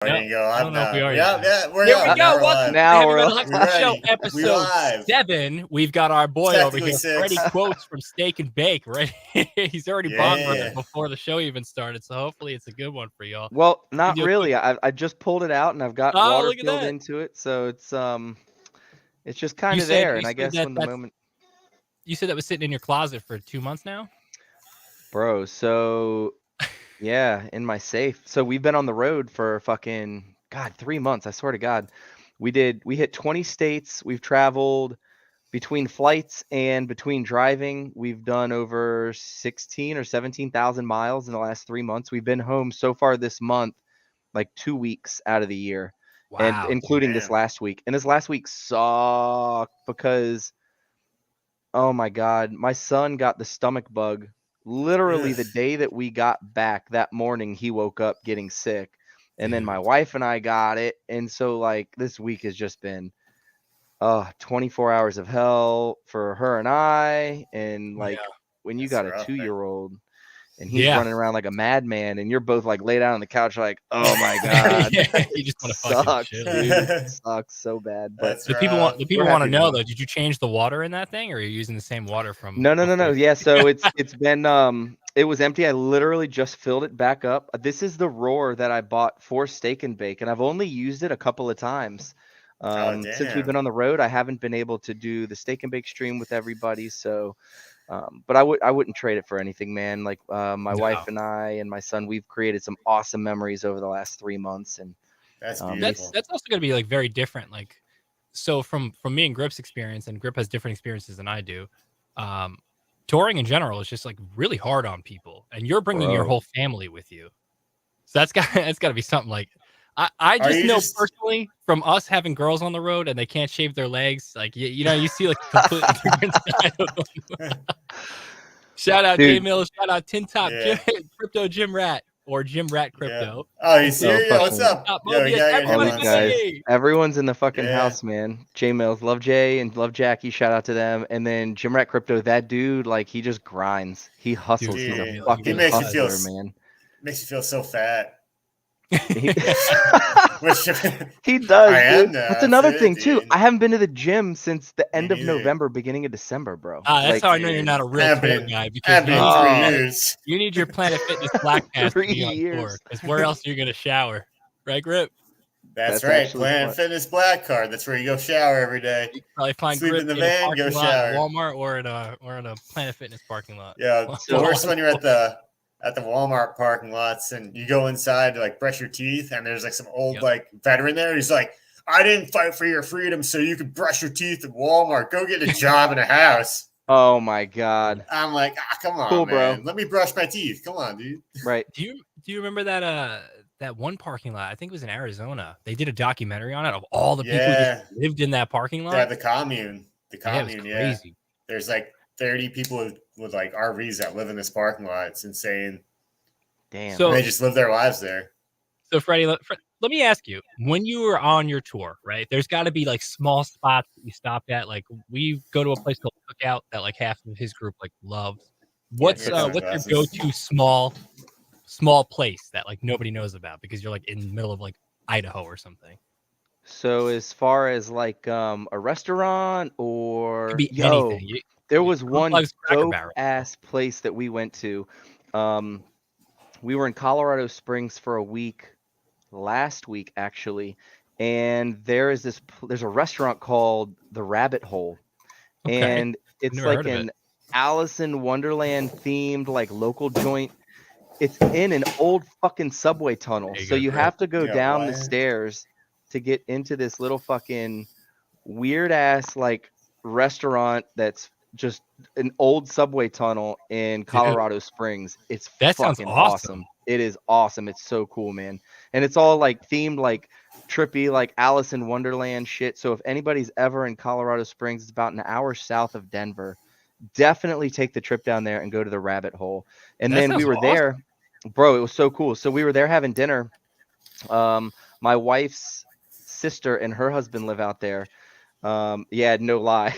There you go. I don't know if we are. Yeah, we're Here we go. Welcome to we're the Show, episode 7. We've got our boy over here, Freddie Quotes from Steak and Bake. Right, he's already bong ripped before the show even started, so hopefully it's a good one for y'all. Well, not really. I just pulled it out and I've got water filled into it, so it's just kind of there. And I guess when the moment. You said that was sitting in your closet for 2 months now, bro. So. Yeah, in my safe. So we've been on the road for fucking 3 months. I swear to God, we hit 20 states. We've traveled between flights and between driving. We've done over 16 or 17,000 miles in the last 3 months. We've been home so far this month, like 2 weeks out of the year, and including this last week. And this last week sucked because, oh my God, my son got the stomach bug. Literally the day that we got back that morning, he woke up getting sick, and then my wife and I got it. And so like this week has just been 24 hours of hell for her and I. And like when you got a 2-year-old and he's running around like a madman, and you're both like laid out on the couch like, oh my God, you just want to fucking shit, dude. It sucks so bad. But the people want to know though, did you change the water in that thing, or are you using the same water from? No. Yeah, so it's been it was empty. I literally just filled it back up. This is the roar that I bought for Steak and Bake, and I've only used it a couple of times. Since we've been on the road. I haven't been able to do the Steak and Bake stream with everybody, so but I wouldn't trade it for anything, man. Like my wife and I and my son, we've created some awesome memories over the last 3 months, and that's beautiful. That's also going to be like very different. Like, so from me and Grip's experience, and Grip has different experiences than I do. Touring in general is just like really hard on people, and you're bringing your whole family with you, so that's got to be something. Like, I just know personally from us having girls on the road and they can't shave their legs. Like, you know, you see like a completely different side of them. Shout out J Mills, shout out Tin Top Crypto Jim Rat or Jim Rat Crypto. Oh, you serious? What's up? Everyone's in the fucking house, man. J Mills, love Jay and love Jackie. Shout out to them. And then Jim Rat Crypto, that dude, like he just grinds. He hustles. He's a fucking hustler, man. Makes you feel so fat. He does, dude. That's another thing too. I haven't been to the gym since the end of November, beginning of December, bro. That's how I know you're not a real tour guy, because you need your Planet Fitness Black Pass 3 years. Because where else are you gonna shower, right, Grip? That's right, Planet Fitness Black Card. That's where you go shower every day. You can probably find Sleep Grip in the van, go shower at Walmart or in a Planet Fitness parking lot. Yeah, the worst when you're at the Walmart parking lots and you go inside to like brush your teeth, and there's like some old like veteran there. He's like, I didn't fight for your freedom so you could brush your teeth at Walmart. Go get a job in a house. Oh my God. I'm like, come on, man. Bro. Let me brush my teeth. Come on, dude. Right. Do you remember that one parking lot? I think it was in Arizona. They did a documentary on it of all the people who just lived in that parking lot. Yeah, the commune. Crazy. There's like 30 people with like RVs that live in this parking lot. It's insane. Damn. So they just live their lives there. So Freddie, let me ask you, when you were on your tour, right? There's got to be like small spots that you stopped at. Like we go to a place called Cookout that like half of his group like loves. What's your go-to small place that like nobody knows about because you're like in the middle of like Idaho or something? So as far as like a restaurant or could be anything. There was one dope-ass place that we went to. We were in Colorado Springs for a week last week, actually. And there's a restaurant called The Rabbit Hole. Okay. And it's like an Alice in Wonderland themed like local joint. It's in an old fucking subway tunnel. So you have to go down the stairs to get into this little fucking weird ass like restaurant that's just an old subway tunnel in Colorado Springs. That fucking awesome. It is awesome. It's so cool, man. And it's all like themed, like trippy, like Alice in Wonderland shit. So if anybody's ever in Colorado Springs, it's about an hour south of Denver. Definitely take the trip down there and go to the Rabbit Hole. And then we were there, bro. It was so cool. So we were there having dinner. My wife's sister and her husband live out there. No lie.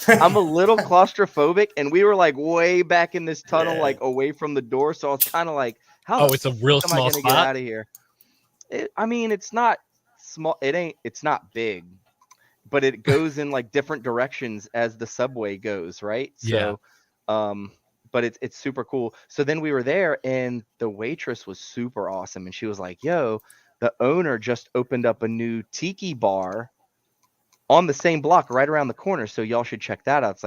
I'm a little claustrophobic, and we were like way back in this tunnel, like away from the door. So I was kind of like, it's a real small spot. Get out of here. I mean, it's not small. It's not big, but it goes in like different directions as the subway goes, right? So, but it's super cool. So then we were there, and the waitress was super awesome, and she was like, "Yo, the owner just opened up a new tiki bar on the same block right around the corner, so y'all should check that out."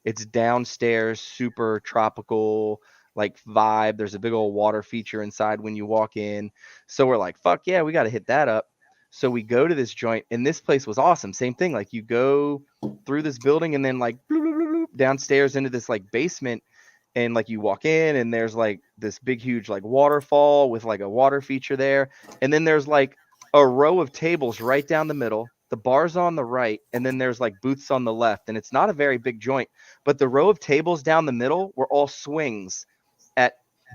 It's downstairs, super tropical like vibe. There's a big old water feature inside when you walk in. So we're like, fuck yeah, we got to hit that up. So we go to this joint, and this place was awesome. Same thing. Like, you go through this building and then like bloop, bloop, bloop, bloop, downstairs into this like basement, and like you walk in and there's like this big huge like waterfall with like a water feature there. And then there's like a row of tables right down the middle. The bar's on the right, and then there's like booths on the left. And it's not a very big joint, but the row of tables down the middle were all swings at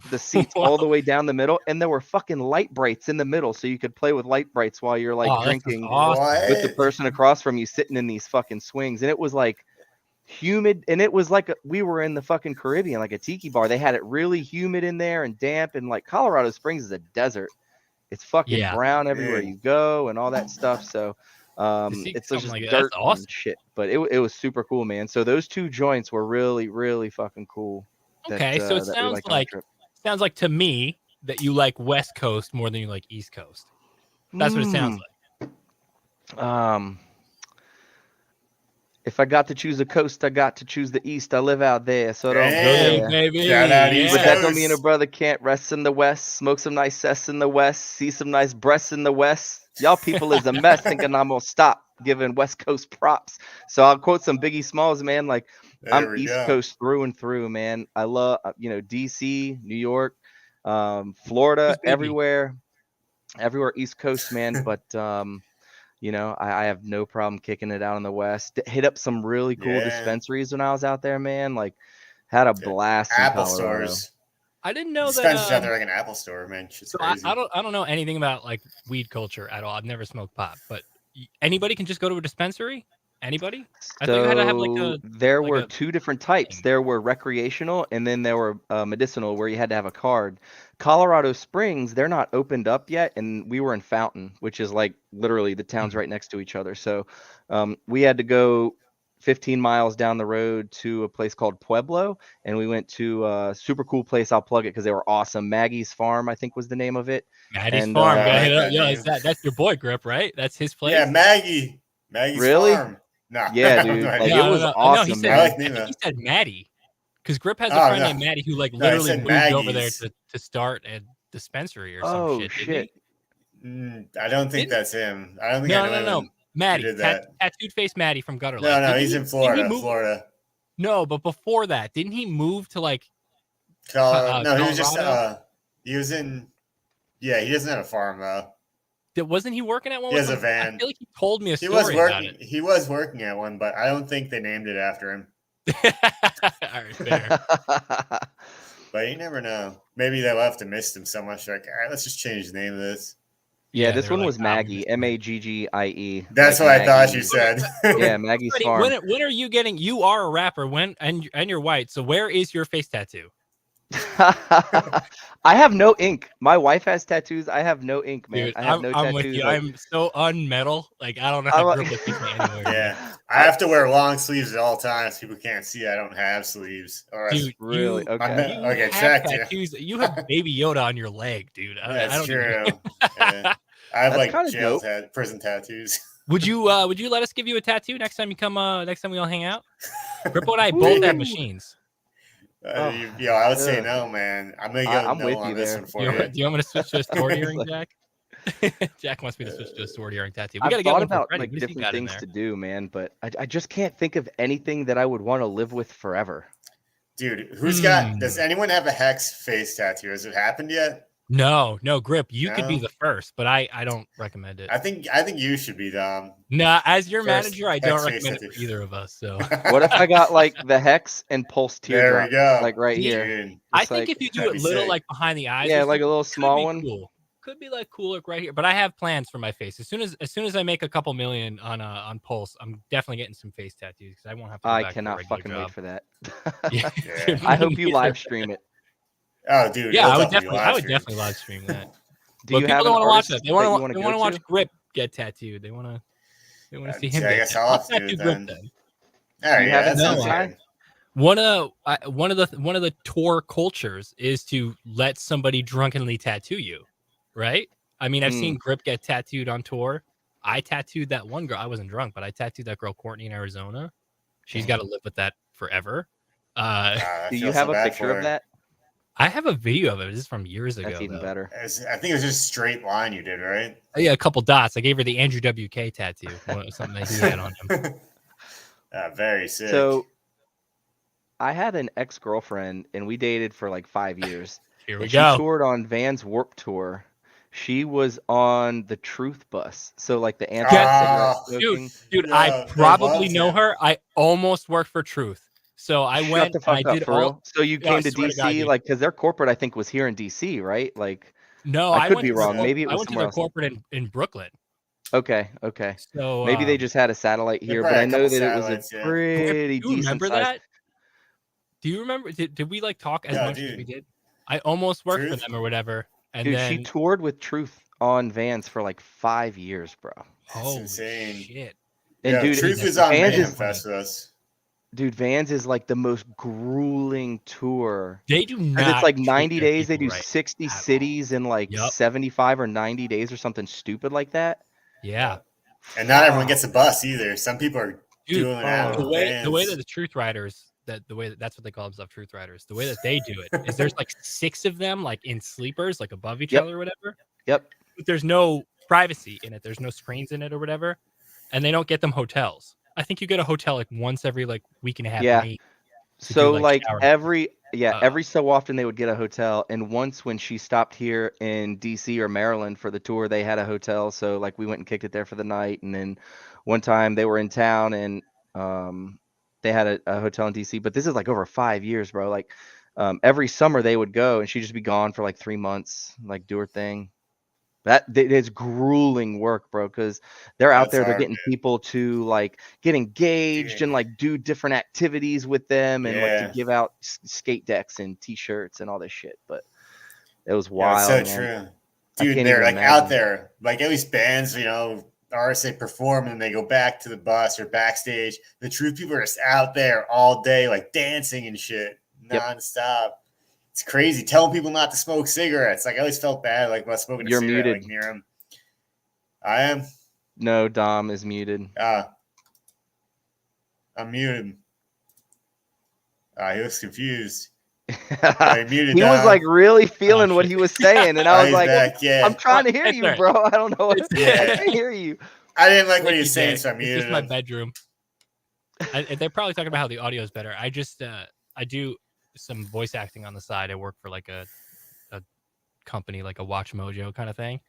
the seats all the way down the middle, and there were fucking light brights in the middle, so you could play with light brights while you're like drinking with the person across from you sitting in these fucking swings. And it was like humid, and it was like we were in the fucking Caribbean, like a tiki bar. They had it really humid in there and damp, and like Colorado Springs is a desert. It's fucking brown everywhere you go and all that stuff. So it's just like dirt awesome. And shit, but it was super cool, man. So those two joints were really, really fucking cool. Okay, so it sounds like to me that you like West Coast more than you like East Coast. That's what it sounds like. If I got to choose a coast, I got to choose the East. I live out there, so don't go there. Baby. But that don't mean a brother can't rest in the West, smoke some nice cess in the West, see some nice breasts in the West. Y'all people is a mess, thinking I'm gonna stop giving West Coast props. So I'll quote some Biggie Smalls, man. Like, I'm East Coast through and through, man. I love, DC, New York, Florida, everywhere East Coast, man. But I have no problem kicking it out in the West. Hit up some really cool dispensaries when I was out there, man. Like, had a blast. Apple stores. I didn't know that. Dispensaries out there like an Apple store, man. Shit's crazy. I don't know anything about like weed culture at all. I've never smoked pot, but anybody can just go to a dispensary. Anybody? I thought you had to have there were two different types. There were recreational, and then there were medicinal, where you had to have a card. Colorado Springs, they're not opened up yet, and we were in Fountain, which is like literally the towns right next to each other. So we had to go 15 miles down the road to a place called Pueblo, and we went to a super cool place. I'll plug it because they were awesome. Maggie's Farm, I think, was the name of it. Maggie's Farm. That's your boy, Grip, right? That's his place. Yeah, Maggie's really? Farm. No. Yeah, dude. Like, it was awesome. He said Maddie, because Grip has a friend named Maddie who like literally moved over there to start a dispensary or some shit. I don't think that's him. I don't think no. Maddie, tattooed face Maddie from Gutter Life. No, he's in Florida. No, but before that, didn't he move to like? No, he was just. He was in. Yeah, he doesn't have a farm though. Wasn't he working at one? He has a van. I feel like he told me a story about it. He was working at one, but I don't think they named it after him. All right, fair. But you never know. Maybe they left and missed him so much. Like, all right, let's just change the name of this. Yeah, this one was Maggie, Maggie. That's what I thought you said. Yeah, Maggie's Farm. When are you getting? You are a rapper. And you're white. So where is your face tattoo? I have no ink. My wife has tattoos. I have no ink, man. Dude, I have no tattoos. I'm with you. I'm so unmetal. Like, I don't know how to grip with me anywhere. Yeah, I have to wear long sleeves at all times. People can't see I don't have sleeves. Dude, really? Okay. Okay, checked. Tattoos. You have Baby Yoda on your leg, dude. That's true. Yeah. I have like jail prison tattoos. Would you let us give you a tattoo next time you come? Next time we all hang out. Grippo and I both have machines. I would say no, man. I'm gonna go I'm with you this there. one for you. Do you want me to switch to a sword earring, Jack? Jack wants me to switch to a sword earring tattoo. I've thought about like different things to do, man, but I just can't think of anything that I would want to live with forever. Dude, does anyone have a Hex face tattoo? Has it happened yet? No, Grip. You could be the first, but I don't recommend it. I think you should be Domm. Nah, as your manager, I don't recommend it for either of us. So what if I got like the Hex and Pulse teardrop? There we go. Like right here. I think if you do it little, like behind the eyes, like a little small one. Cool. Could be like cool, like right here. But I have plans for my face. As soon as I make a couple million on Pulse, I'm definitely getting some face tattoos because I won't have to. I cannot fucking wait for that. Yeah. I hope you live stream it. Oh, dude. Yeah, I would definitely live stream that. But you people have don't an want to watch artist that. They that want you to. want They to want to go watch to? Grip get tattooed. They want to see him I get guess tattooed. I'll have to do tattoo it Grip then. then. All right, Do you have that an sounds guy? good. One of the tour cultures is to let somebody drunkenly tattoo you, right? I mean, I've seen Grip get tattooed on tour. I tattooed that one girl. I wasn't drunk, but I tattooed that girl Courtney in Arizona. She's got to live with that forever. I Do you feel have so a bad picture for of her. that? I have a video of it. This is from years ago. That's even though. better. I think it was just a straight line you did, right? Yeah, a couple dots. I gave her the Andrew WK tattoo, something that he had on him. Very sick. So I had an ex-girlfriend, and we dated for like 5 years. Here we and go. She toured on Van's Warped Tour. She was on the Truth Bus, so like the Anthem cigarette smoking. Dude, I probably know her. I almost worked for Truth, so I Shut went the fuck and I up, did for all. real. So you No, I came to swear to God, DC, dude. like, because their corporate I think was here in DC, right? Like, No, I could went be to wrong. the, Maybe it I was went to somewhere the else. corporate in Brooklyn. Okay. So Maybe they just had a satellite here, but I know that it was a pretty do you decent remember size. that? Do you remember? Did we like talk as No, much as dude. we did? I almost worked for Truth? them or whatever, and Dude, then she toured with Truth on Vans for like 5 years, bro. holy insane. shit! And Yeah, dude, Truth is on Vans Mayhem is Fest with us. dude, Vans is like the most grueling tour. They do Because not. it's like treat 90 their days. They people do right 60 at all. cities in like Yup. 75 or 90 days or something stupid like that. Yeah. And not everyone gets a bus either. Some people are Dude, doing it out the of way that vans. the Truth Riders, that's what they call themselves, Truth Riders. The way that they do it is there's like 6 of them, like in sleepers, like above each other or whatever. Yep. But there's no privacy in it. There's no screens in it or whatever, and they don't get them hotels. I think you get a hotel like once every like week and a half. Yeah. maybe, to So do, like shower. every so often they would get a hotel, and once when she stopped here in DC or Maryland for the tour, they had a hotel, so like we went and kicked it there for the night. And then one time they were in town, and they had a hotel in DC, but this is like over 5 years, bro. Like every summer they would go, and she'd just be gone for like 3 months, like do her thing. It's grueling work, bro, because they're out there, they're getting people to like get engaged and like do different activities with them, and like to give out skate decks and t-shirts and all this shit. But it was wild. Yeah, it's so man. true. Dude, they're like out there, like at least bands, artists, they perform and they go back to the bus or backstage. The Truth people are just out there all day, like dancing and shit nonstop. It's crazy. Telling people not to smoke cigarettes. Like I always felt bad, like about smoking a cigarette muted. like near him. I am. No, Domm is muted. I'm muted. He was confused. He was like really feeling what he was saying, and I was like, "I'm trying to hear you, bro. I don't know. I can't hear you." I didn't like what he was saying, so I muted him. It's just my bedroom. They're probably talking about how the audio is better. I just I do some voice acting on the side. I work for like a company, like a Watch Mojo kind of thing.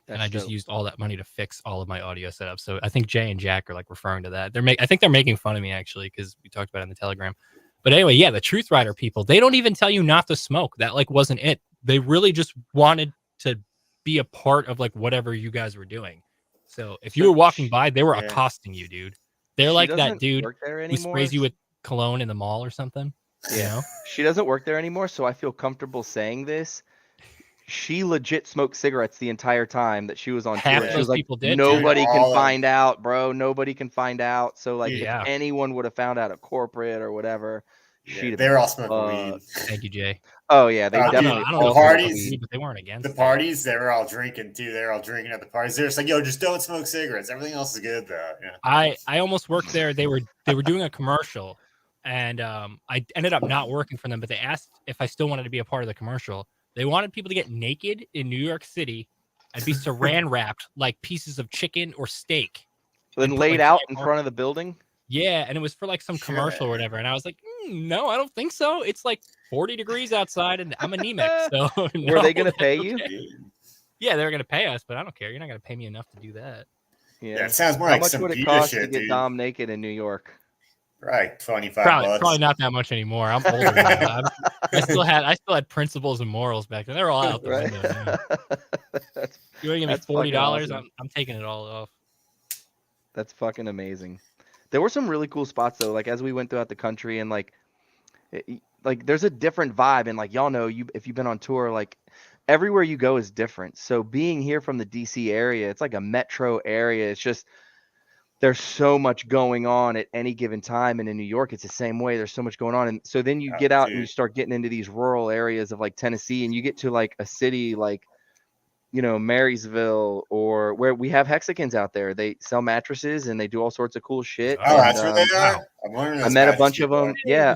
And I just used all that money to fix all of my audio setup. So I think Jay and Jack are like referring to that. I think they're making fun of me actually, because we talked about it in the Telegram. But anyway, yeah, the Truth Rider people, they don't even tell you not to smoke. That like wasn't it. They really just wanted to be a part of like whatever you guys were doing. So if you were walking by, they were accosting you, dude. They're like that dude who sprays you with cologne in the mall or something. Yeah. You know? She doesn't work there anymore, so I feel comfortable saying this. She legit smoked cigarettes the entire time that she was on tour. She was like, nobody can find out, bro. Nobody can find out. So like if anyone would have found out at corporate or whatever, they're all smoking weed. Thank you, Jay. Oh yeah, they definitely. I don't know parties, but they weren't against the parties. They were all drinking too. They were all drinking at the parties. They're just like, yo, just don't smoke cigarettes. Everything else is good though. Yeah. I almost worked there. They were doing a commercial, and I ended up not working for them. But they asked if I still wanted to be a part of the commercial. They wanted people to get naked in New York City and be saran wrapped like pieces of chicken or steak, then laid out in front of the building. Yeah, and it was for like some commercial or whatever. And I was like, no, I don't think so. It's like 40 degrees outside, and I'm anemic. So were they going to pay you? Yeah, they were going to pay us, but I don't care. You're not going to pay me enough to do that. Yeah, it sounds more How like much some would it Vita cost shit, to get dude. Domm naked in New York? Right, $25. Probably not that much anymore. I'm older now. I still had principles and morals back then. They're all out the window. You want to give me $40? Awesome. I'm taking it all off. That's fucking amazing. There were some really cool spots though. Like as we went throughout the country, and like there's a different vibe. And like y'all know, if you've been on tour, like everywhere you go is different. So being here from the DC area, it's like a metro area. It's just, there's so much going on at any given time. And in New York, it's the same way. There's so much going on. And so then you get out and you start getting into these rural areas of like Tennessee, and you get to like a city like, you know, Marysville, or where we have Hexicans out there. They sell mattresses and they do all sorts of cool shit. Oh, that's where they are. I met a bunch of them. Yeah.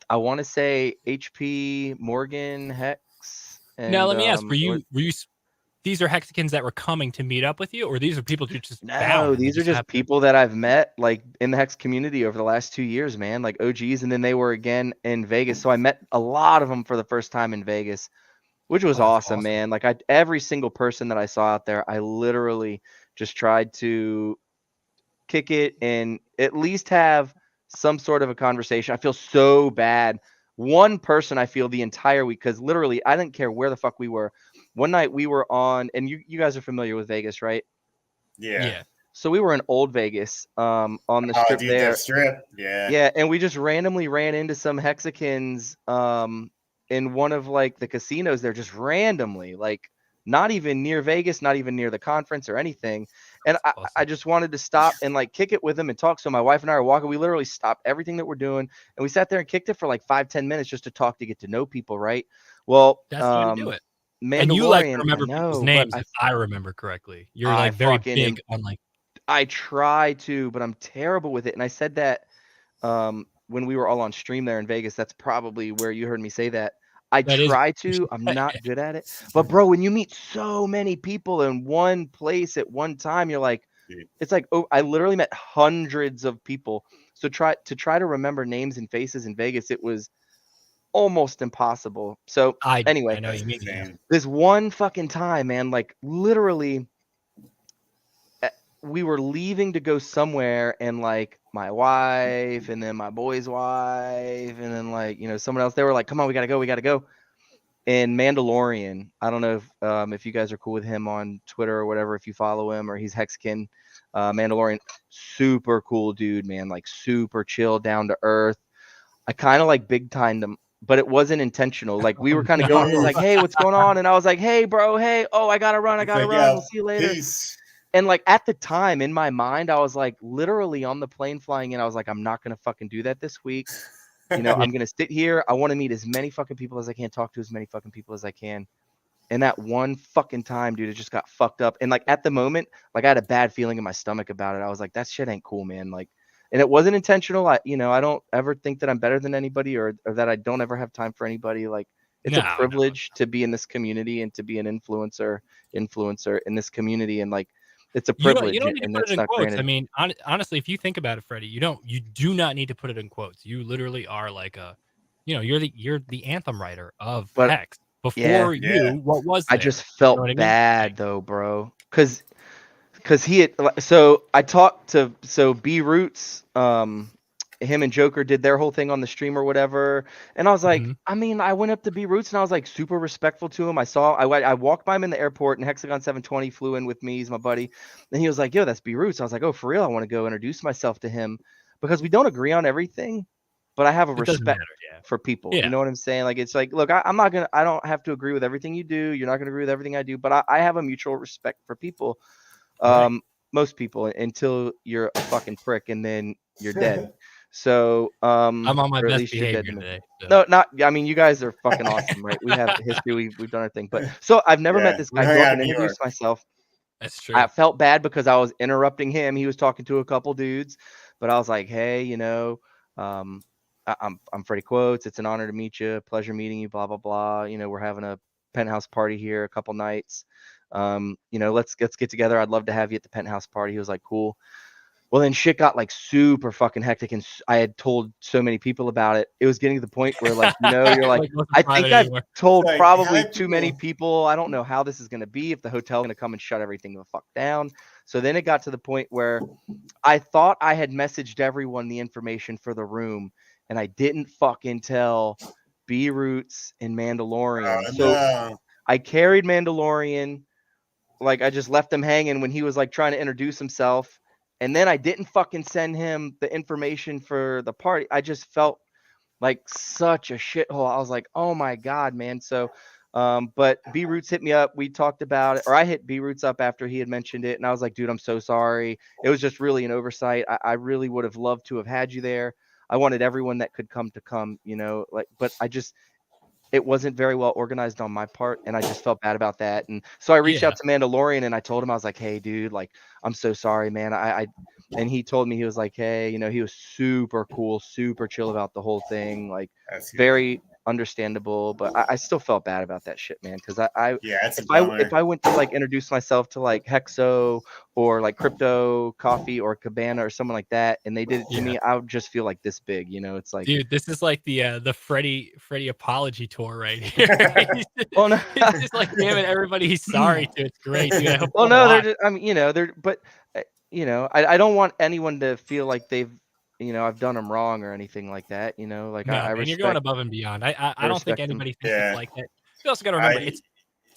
I want to say HP, Morgan, Hex. And, now let me ask: were you? These are Hexicans that were coming to meet up with you, or these are people you just found? No, these are just people that I've met like in the Hex community over the last 2 years, man. Like OGs, and then they were again in Vegas. So I met a lot of them for the first time in Vegas, which was awesome, man. Like every single person that I saw out there, I literally just tried to kick it and at least have some sort of a conversation. I feel so bad. One person I feel the entire week, because literally I didn't care where the fuck we were. One night we were on, and you guys are familiar with Vegas, right? Yeah. So we were in Old Vegas on the strip there. The strip. Yeah. Yeah, and we just randomly ran into some Hexicans in one of like the casinos there, just randomly, like not even near Vegas, not even near the conference or anything. And I just wanted to stop and like kick it with them and talk. So my wife and I are walking. We literally stopped everything that we're doing, and we sat there and kicked it for like 5-10 minutes just to talk, to get to know people, right? Well, that's the way to do it. And you like remember people's names, if I remember correctly. You're like very big on like. I try to, but I'm terrible with it. And I said that when we were all on stream there in Vegas. That's probably where you heard me say that. I'm not good at it. But bro, when you meet so many people in one place at one time, you're like, it's like, oh, I literally met hundreds of people. So try to remember names and faces in Vegas. It was almost impossible. So anyway, I know you mean, man. This one fucking time, man, like literally we were leaving to go somewhere, and like my wife and then my boy's wife and then like, you know, someone else, they were like, come on, we gotta go. And Mandalorian, I don't know if you guys are cool with him on Twitter or whatever, if you follow him, or he's Hexican. Mandalorian, super cool dude, man, like super chill, down to earth. I kind of like big timed him, but it wasn't intentional. Like we were kind of going, like, hey, what's going on? And I was like, hey, bro, hey, oh, I gotta run. We'll see you later. Peace. And like at the time in my mind, I was like literally on the plane flying in. I was like, I'm not going to fucking do that this week. You know, I'm going to sit here. I want to meet as many fucking people as I can, talk to as many fucking people as I can. And that one fucking time, dude, it just got fucked up. And like at the moment, like I had a bad feeling in my stomach about it. I was like, that shit ain't cool, man. Like, and it wasn't intentional. I don't ever think that I'm better than anybody or that I don't ever have time for anybody. Like it's a privilege to be in this community and to be an influencer in this community. And like, it's a privilege. You don't need to put it in quotes. I mean, honestly, if you think about it, Freddie, you do not need to put it in quotes. You literally are like you're the anthem writer of Hex. Before you, what was there? I just felt bad though, bro. Cause he had, so I talked to B Roots, him and Joker did their whole thing on the stream or whatever. And I was like, I mean, I went up to B Roots and I was like super respectful to him. I walked by him in the airport, and Hexican 720 flew in with me. He's my buddy. And he was like, yo, that's B Roots. I was like, oh, for real? I want to go introduce myself to him, because we don't agree on everything, but I have a respect for people. You know what I'm saying? Like, it's like, look, I don't have to agree with everything you do. You're not going to agree with everything I do, but I have a mutual respect for people. Most people, until you're a fucking prick and then you're dead. So I'm on my best behavior today. So. No, not. I mean, you guys are fucking awesome, right? We have history. We've done our thing. But so I've never met this guy. I introduced myself. That's true. I felt bad because I was interrupting him. He was talking to a couple dudes, but I was like, hey, you know, I'm Freddie Quotes. It's an honor to meet you. Pleasure meeting you. Blah blah blah. You know, we're having a penthouse party here a couple nights. You know, let's get together. I'd love to have you at the penthouse party. He was like, cool. Well, then shit got like super fucking hectic, and I had told so many people about it. It was getting to the point where, like, you know, you're like, I think I've told probably too many people. I don't know how this is going to be, if the hotel's going to come and shut everything the fuck down. So then it got to the point where I thought I had messaged everyone the information for the room, and I didn't fucking tell B Roots and Mandalorian. So I carried Mandalorian. Like, I just left him hanging when he was like trying to introduce himself. And then I didn't fucking send him the information for the party. I just felt like such a shithole. I was like, oh my God, man. So, but B Roots hit me up. We talked about it, or I hit B Roots up after he had mentioned it. And I was like, dude, I'm so sorry. It was just really an oversight. I really would have loved to have had you there. I wanted everyone that could come to come, you know, like, but it wasn't very well organized on my part, and I just felt bad about that. And so I reached out to Mandalorian and I told him, I was like, hey, dude, like, I'm so sorry, man. And he told me, he was like, hey, you know, he was super cool, super chill about the whole thing, like very understandable. But I still felt bad about that shit, man, because if I went to like introduce myself to like Hexo or like Crypto Coffee or Cabana or someone like that, and they did it to me, I would just feel like this big, you know. It's like, dude, this is like the Freddie apology tour right here. He's just like, damn it, everybody he's sorry to. It's great, dude. Well, no, they're just, I mean, you know, but you know, I don't want anyone to feel like they've, you know, I've done them wrong or anything like that, you know. Like, no, I man, you're going above and beyond. I don't think anybody thinks it's like that. You also got to remember, it's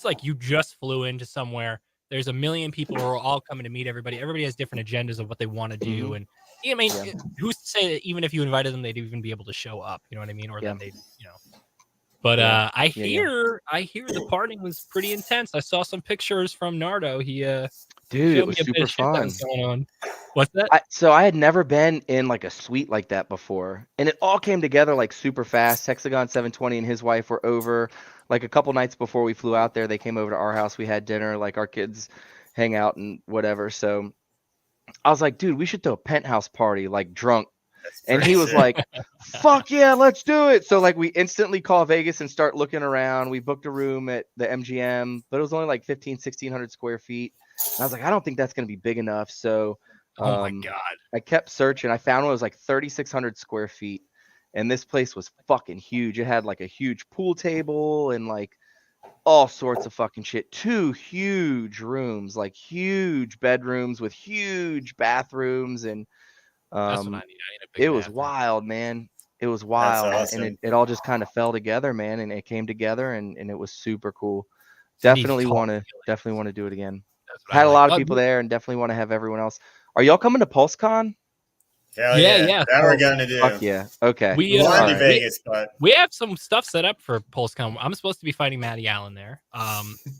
like you just flew into somewhere. There's a million people who are all coming to meet everybody. Everybody has different agendas of what they want to do, and I mean, who's to say that even if you invited them, they'd even be able to show up? You know what I mean? Or then they, you know. But I hear the partying was pretty intense. I saw some pictures from Nardo. He dude, it was super fun. Going on. What's that? So I had never been in like a suite like that before, and it all came together like super fast. Hexagon 720 and his wife were over like a couple nights before we flew out there. They came over to our house. We had dinner, like our kids hang out and whatever. So I was like, dude, we should throw a penthouse party, like drunk. And he was like, fuck yeah, let's do it. So like we instantly call Vegas and start looking around. We booked a room at the MGM, but it was only like 1,600 square feet. And I was like, I don't think that's going to be big enough. So oh my God, I kept searching. I found one that was like 3,600 square feet. And this place was fucking huge. It had like a huge pool table and like all sorts of fucking shit. 2 huge rooms, like huge bedrooms with huge bathrooms. And that's what I need. I need it was wild, man. It was wild. Awesome. And it all just kind of fell together, man. And it came together and it was super cool. Definitely want to do it again. Had a lot of people there and definitely want to have everyone else. Are y'all coming to PulseCon? Hell yeah. That we're gonna do. Fuck yeah. Okay. We Vegas, but we have some stuff set up for PulseCon. I'm supposed to be fighting Matty Allen there.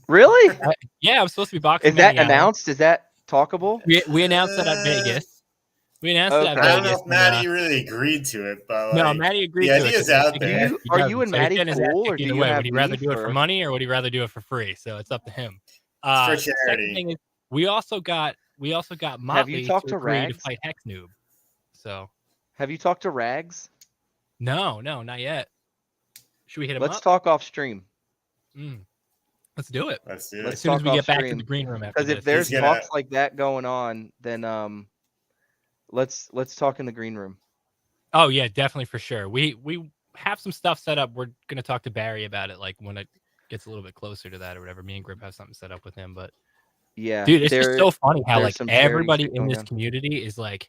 Really? Yeah, I'm supposed to be boxing. Is that announced? Is that talkable? We announced that at Vegas. We announced that at I Vegas. don't know if Matty really agreed to it, but no, Matty agreed. The idea's out there. Are you and Matty cool, or do you have would he rather do it for money or would he rather do it for free? So it's up to him. For charity. Thing is, we also got Motley. Have you talked to Rags to fight Hex Noob? So have you talked to Rags? No, not yet. Should we hit him Let's up? talk off stream. Let's do it. Let's do it. As soon as we get back to the green room. Because if there's talks like that going on, then let's talk in the green room. Oh yeah, definitely for sure. We have some stuff set up. We're gonna talk to Barry about it, like when it gets a little bit closer to that or whatever. Me and Grip have something set up with him, but yeah, dude, it's just so funny how like everybody in this on. Community is like.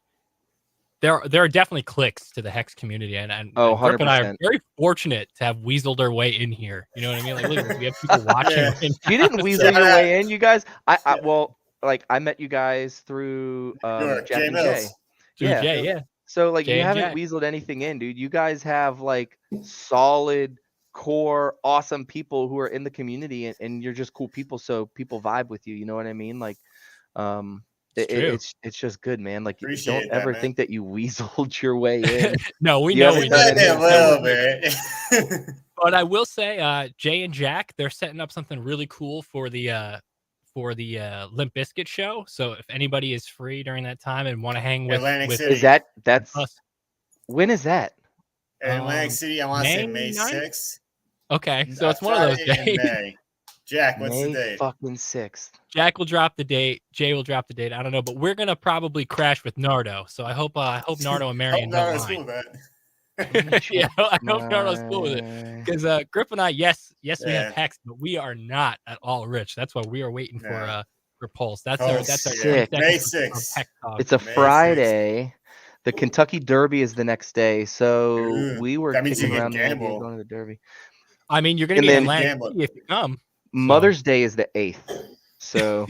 There are definitely clicks to the Hex community, and Grip and I are very fortunate to have weaseled our way in here. You know what I mean? Like, look, we have people watching. You didn't weasel your way in, you guys. I met you guys through Jack and Jay. Yeah. So like you haven't weaseled anything in, dude. You guys have like solid core, awesome people who are in the community, and you're just cool people. So people vibe with you. You know what I mean? Like, it's just good, man. Like, don't ever think that you weaseled your way in. No, we know we did a little bit. But I will say, Jay and Jack, they're setting up something really cool for the Limp Bizkit show. So if anybody is free during that time and want to hang with Atlantic City, is that's us. When is that? Atlantic City, I want to say May 6th. Okay, so it's one of those days. Jack, what's the date? Fucking 6th. Jack will drop the date. Jay will drop the date. I don't know, but we're gonna probably crash with Nardo. So I hope Nardo and Marion don't mind. Cool with that. Yeah, I hope Nardo's cool with it. Because Grip and I, yes, we have Hex, but we are not at all rich. That's why we are waiting for Pulse. That's our May 6th. It's a Friday. 6th. The Kentucky Derby is the next day, so we were kicking around the idea of going to the Derby. I mean, you're gonna be in Atlantic City if you come. Mother's Day is the 8th. So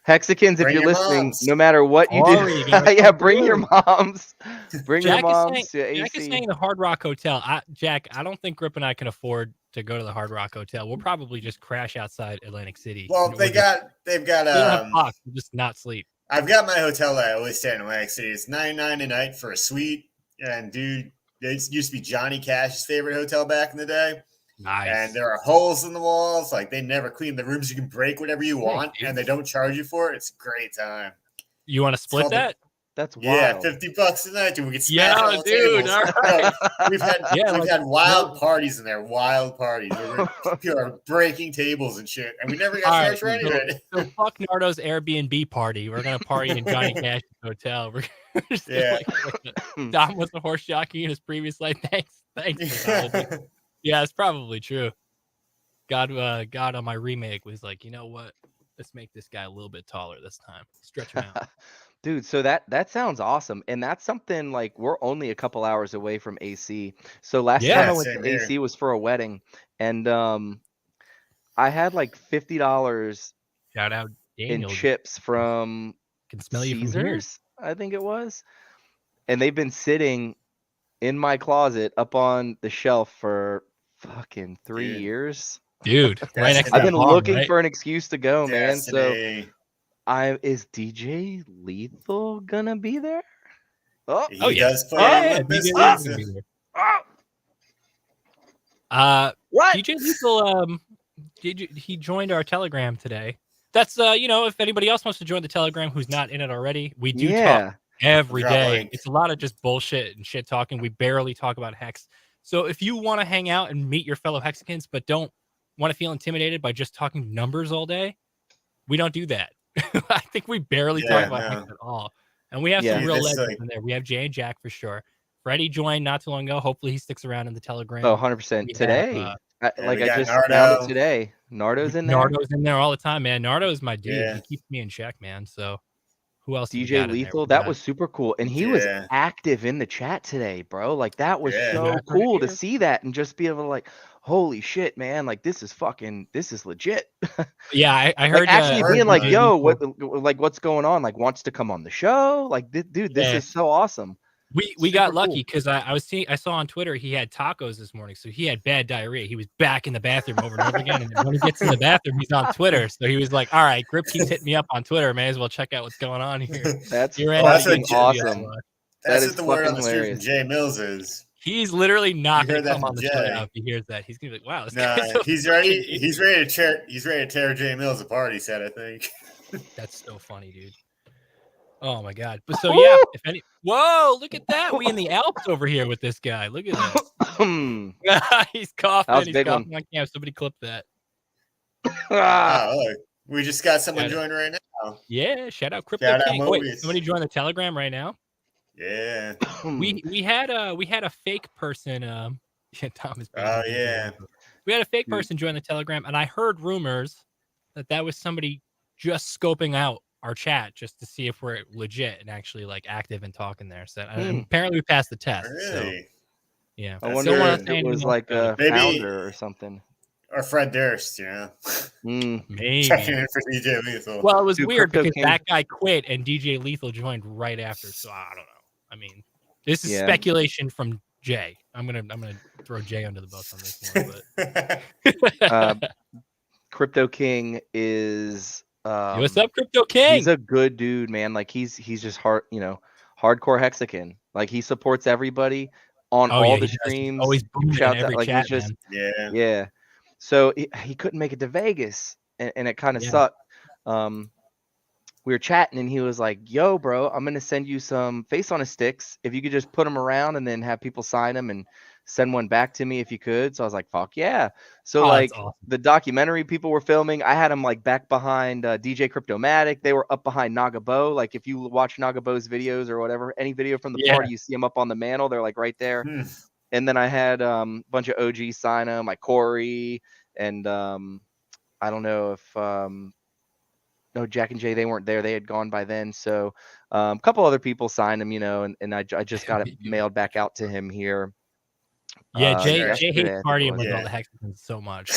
Hexicans, if you're listening, no matter what you do, bring your moms. Bring your Jack moms to Jack is AC. saying the Hard Rock Hotel. Jack, I don't think Grip and I can afford to go to the Hard Rock Hotel. We'll probably just crash outside Atlantic City. Well, they've got we don't have clocks. We'll just not sleep. I've got my hotel that I always stay in Atlantic City. It's $99 a night for a suite. And dude, it used to be Johnny Cash's favorite hotel back in the day. Nice. And there are holes in the walls. Like, they never clean the rooms. You can break whatever you want, and they don't charge you for it. It's a great time. You want to split that? That's wild. Yeah, $50 a night, dude. We can smash all the dude. tables. Right. We've had wild parties in there. Wild parties. People are breaking tables and shit, and we never got charged for any of it. So fuck Nardo's Airbnb party. We're gonna party in Johnny Cash's hotel. We're just Domm was the horse jockey in his previous life. Thanks. Yeah, it's probably true. God on my remake was like, you know what? Let's make this guy a little bit taller this time. Stretch him out. Dude, so that sounds awesome. And that's something like we're only a couple hours away from AC. So last time I went to AC was for a wedding. And I had like $50 shout out Daniel. in chips from can smell you Caesars, from here. I think it was. And they've been sitting in my closet up on the shelf for fucking 3 years. Dude, right next I've been looking for an excuse to go, man. So is DJ Lethal gonna be there? He does play. What? DJ Lethal he joined our Telegram today. That's if anybody else wants to join the Telegram who's not in it already, we do talk every day. It's a lot of just bullshit and shit talking. We barely talk about Hex. So if you want to hang out and meet your fellow Hexicans but don't want to feel intimidated by just talking numbers all day, we don't do that. I think we barely talk about Hex at all. And we have some real legends in there. We have Jay and Jack for sure. Freddie joined not too long ago. Hopefully he sticks around in the Telegram. Oh, 100%. Today. I just found it today. Nardo's in there. Nardo's in there all the time, man. Nardo is my dude. Yeah. He keeps me in check, man. So who else? DJ Lethal, that was super cool. And he was active in the chat today, bro. Like that was so cool to see that and just be able to like, holy shit, man. Like this is legit. Yeah, I heard like, actually being like, yo, what's going on? Like wants to come on the show. Like, dude, this is so awesome. We got lucky because I saw on Twitter he had tacos this morning, so he had bad diarrhea. He was back in the bathroom over and over again, and when he gets in the bathroom, he's on Twitter. So he was like, "All right, Grip keeps hitting me up on Twitter. May as well check out what's going on here." That's awesome. That is what the word on the street from Jay Mills is. He's literally not going to come on the show now if he hears that. He's going to be like, "Wow, this guy's so he's ready. He's ready to tear Jay Mills apart." He said, "I think." That's so funny, dude. Oh my god! But so yeah, whoa! Look at that. We in the Alps over here with this guy. Look at that. He's coughing. He's coughing on camera. Somebody clip that. We just got someone joined right now. Yeah, shout out Crypto King. Wait, somebody join the Telegram right now. Yeah. we had a fake person. Tom is. Oh yeah. We had a fake person join the Telegram, and I heard rumors that was somebody just scoping out our chat just to see if we're legit and actually like active and talking there. So apparently we passed the test. Really? So, yeah. I wonder if it was like a founder or something. Or Fred Durst, Maybe. Checking in for DJ Lethal. Well, it was weird because that guy quit and DJ Lethal joined right after. So I don't know. I mean, this is speculation from Jay. I'm gonna throw Jay under the bus on this one. But Crypto King is what's up, Crypto King? He's a good dude, man. Like he's just hardcore Hexican. Like he supports everybody on all the streams. Always shouts every out. Like chat, he's just yeah. So he couldn't make it to Vegas, and it kind of sucked. We were chatting, and he was like, "Yo, bro, I'm gonna send you some face on a sticks. If you could just put them around and then have people sign them and send one back to me if you could." So I was like, "Fuck yeah!" So awesome. The documentary people were filming, I had them like back behind DJ Cryptomatic. They were up behind Nagabo. Like if you watch Nagabo's videos or whatever, any video from the party, you see them up on the mantle. They're like right there. And then I had a bunch of OGs sign them, like Corey and I don't know if no, Jack and Jay, they weren't there. They had gone by then. So a couple other people signed him, and I just got it mailed back out to him here. Yeah, Jay hates partying with all the Hexicans so much.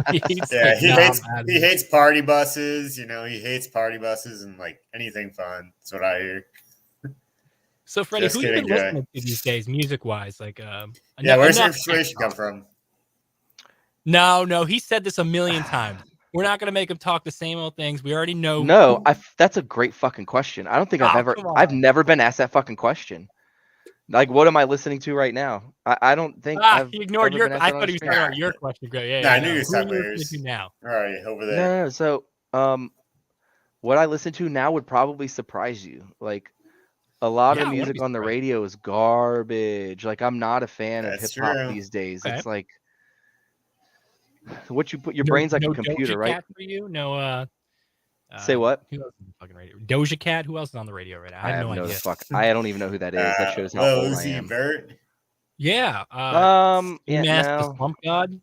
He hates party buses. He hates party buses and like anything fun. That's what I hear. So Freddie, Just who you kidding, been guy. listening to these days, music wise? Like, where's your inspiration come from? No, he said this a million times. We're not gonna make him talk the same old things. We already know. No, that's a great fucking question. I don't think I've never been asked that fucking question. Like, what am I listening to right now? I don't think he ignored your. I thought he was talking about your question. Yeah, I knew you were you listening to now? All right, over there. No. So, what I listen to now would probably surprise you. Like, a lot of the music on the radio is garbage. Like, I'm not a fan of hip hop these days. Okay. It's like what you put your brain's like a computer, Doja right? Cat for you? No. Say what? Who else is on the fucking radio? Doja Cat. Who else is on the radio right now? I have no idea. I don't even know who that is. That shows how old I am. Vert? Yeah. No. Slump God.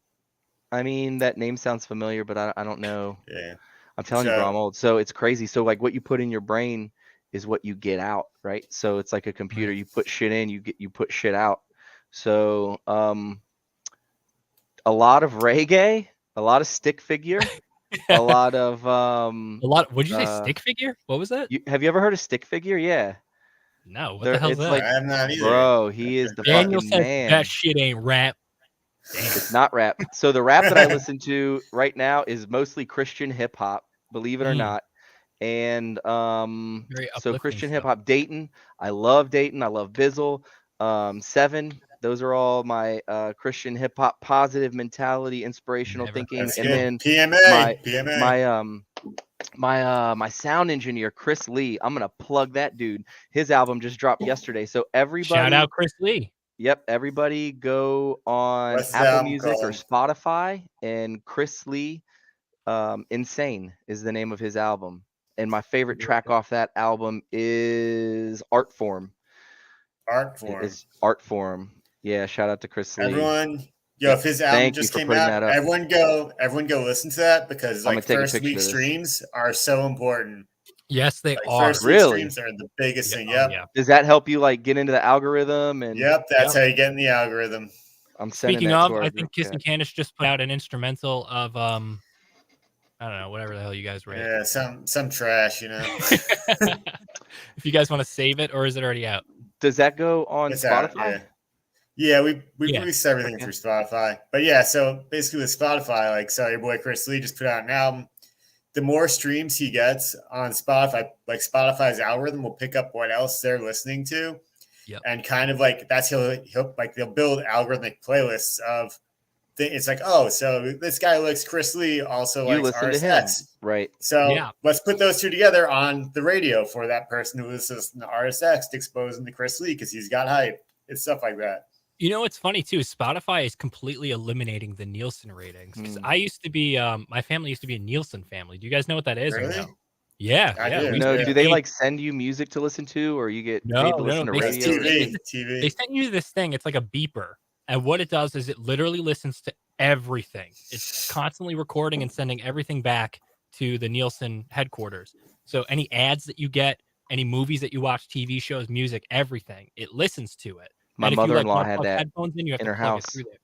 I mean, that name sounds familiar, but I don't know. Yeah. I'm telling you, bro, I'm old. So it's crazy. So like, what you put in your brain is what you get out, right? So it's like a computer. You put shit in, you put shit out. So a lot of reggae, a lot of stick figure. A lot of Would you say stick figure? What was that? Have you ever heard of stick figure? Yeah. No. What the hell is that? Like, I'm not either. Bro, he is the Daniel fucking says man. that shit ain't rap. Damn. It's not rap. So the rap that I listen to right now is mostly Christian hip hop, believe it or not. And so Christian hip hop, Dayton. I love Dayton. I love Bizzle. Seven. Those are all my Christian hip hop, positive mentality, inspirational thinking. And then PMA. my sound engineer, Chris Lee. I'm gonna plug that dude. His album just dropped yesterday. So everybody, shout out Chris Lee. Yep, everybody go on Apple Music or Spotify, and Chris Lee, Insane is the name of his album. And my favorite track off that album is Art Form. Art Form. Yeah, shout out to Chris Lee. Everyone, if his album just came out, everyone go listen to that, because like first week streams are so important. Yes, they are. First week streams are the biggest thing. Yep. Yeah. Does that help you like get into the algorithm? And that's how you get in the algorithm. I'm speaking of, I think Kiss and Candace just put out an instrumental of I don't know, whatever the hell you guys rate. Yeah, some trash, If you guys want to save it, or is it already out? Does that go on Spotify? Yeah, we released everything through Spotify. But yeah, so basically with Spotify, like, so your boy Chris Lee just put out an album. The more streams he gets on Spotify, like Spotify's algorithm will pick up what else they're listening to. Yep. And kind of like that's he'll like they'll build algorithmic playlists of it's like, oh, so this guy likes Chris Lee, also likes RSX. Right. So let's put those two together on the radio for that person who listens to RSX to expose him to Chris Lee because he's got hype. It's stuff like that. You know what's funny too? Spotify is completely eliminating the Nielsen ratings. Because I used to be, my family used to be a Nielsen family. Do you guys know what that is? Really? Or no? Yeah. I do. No, do they like send you music to listen to, or you get paid to listen to radio? TV. They send you this thing. It's like a beeper. And what it does is it literally listens to everything. It's constantly recording and sending everything back to the Nielsen headquarters. So any ads that you get, any movies that you watch, TV shows, music, everything, it listens to it. My mother-in-law had that headphones in, you have in to her plug house. it through there.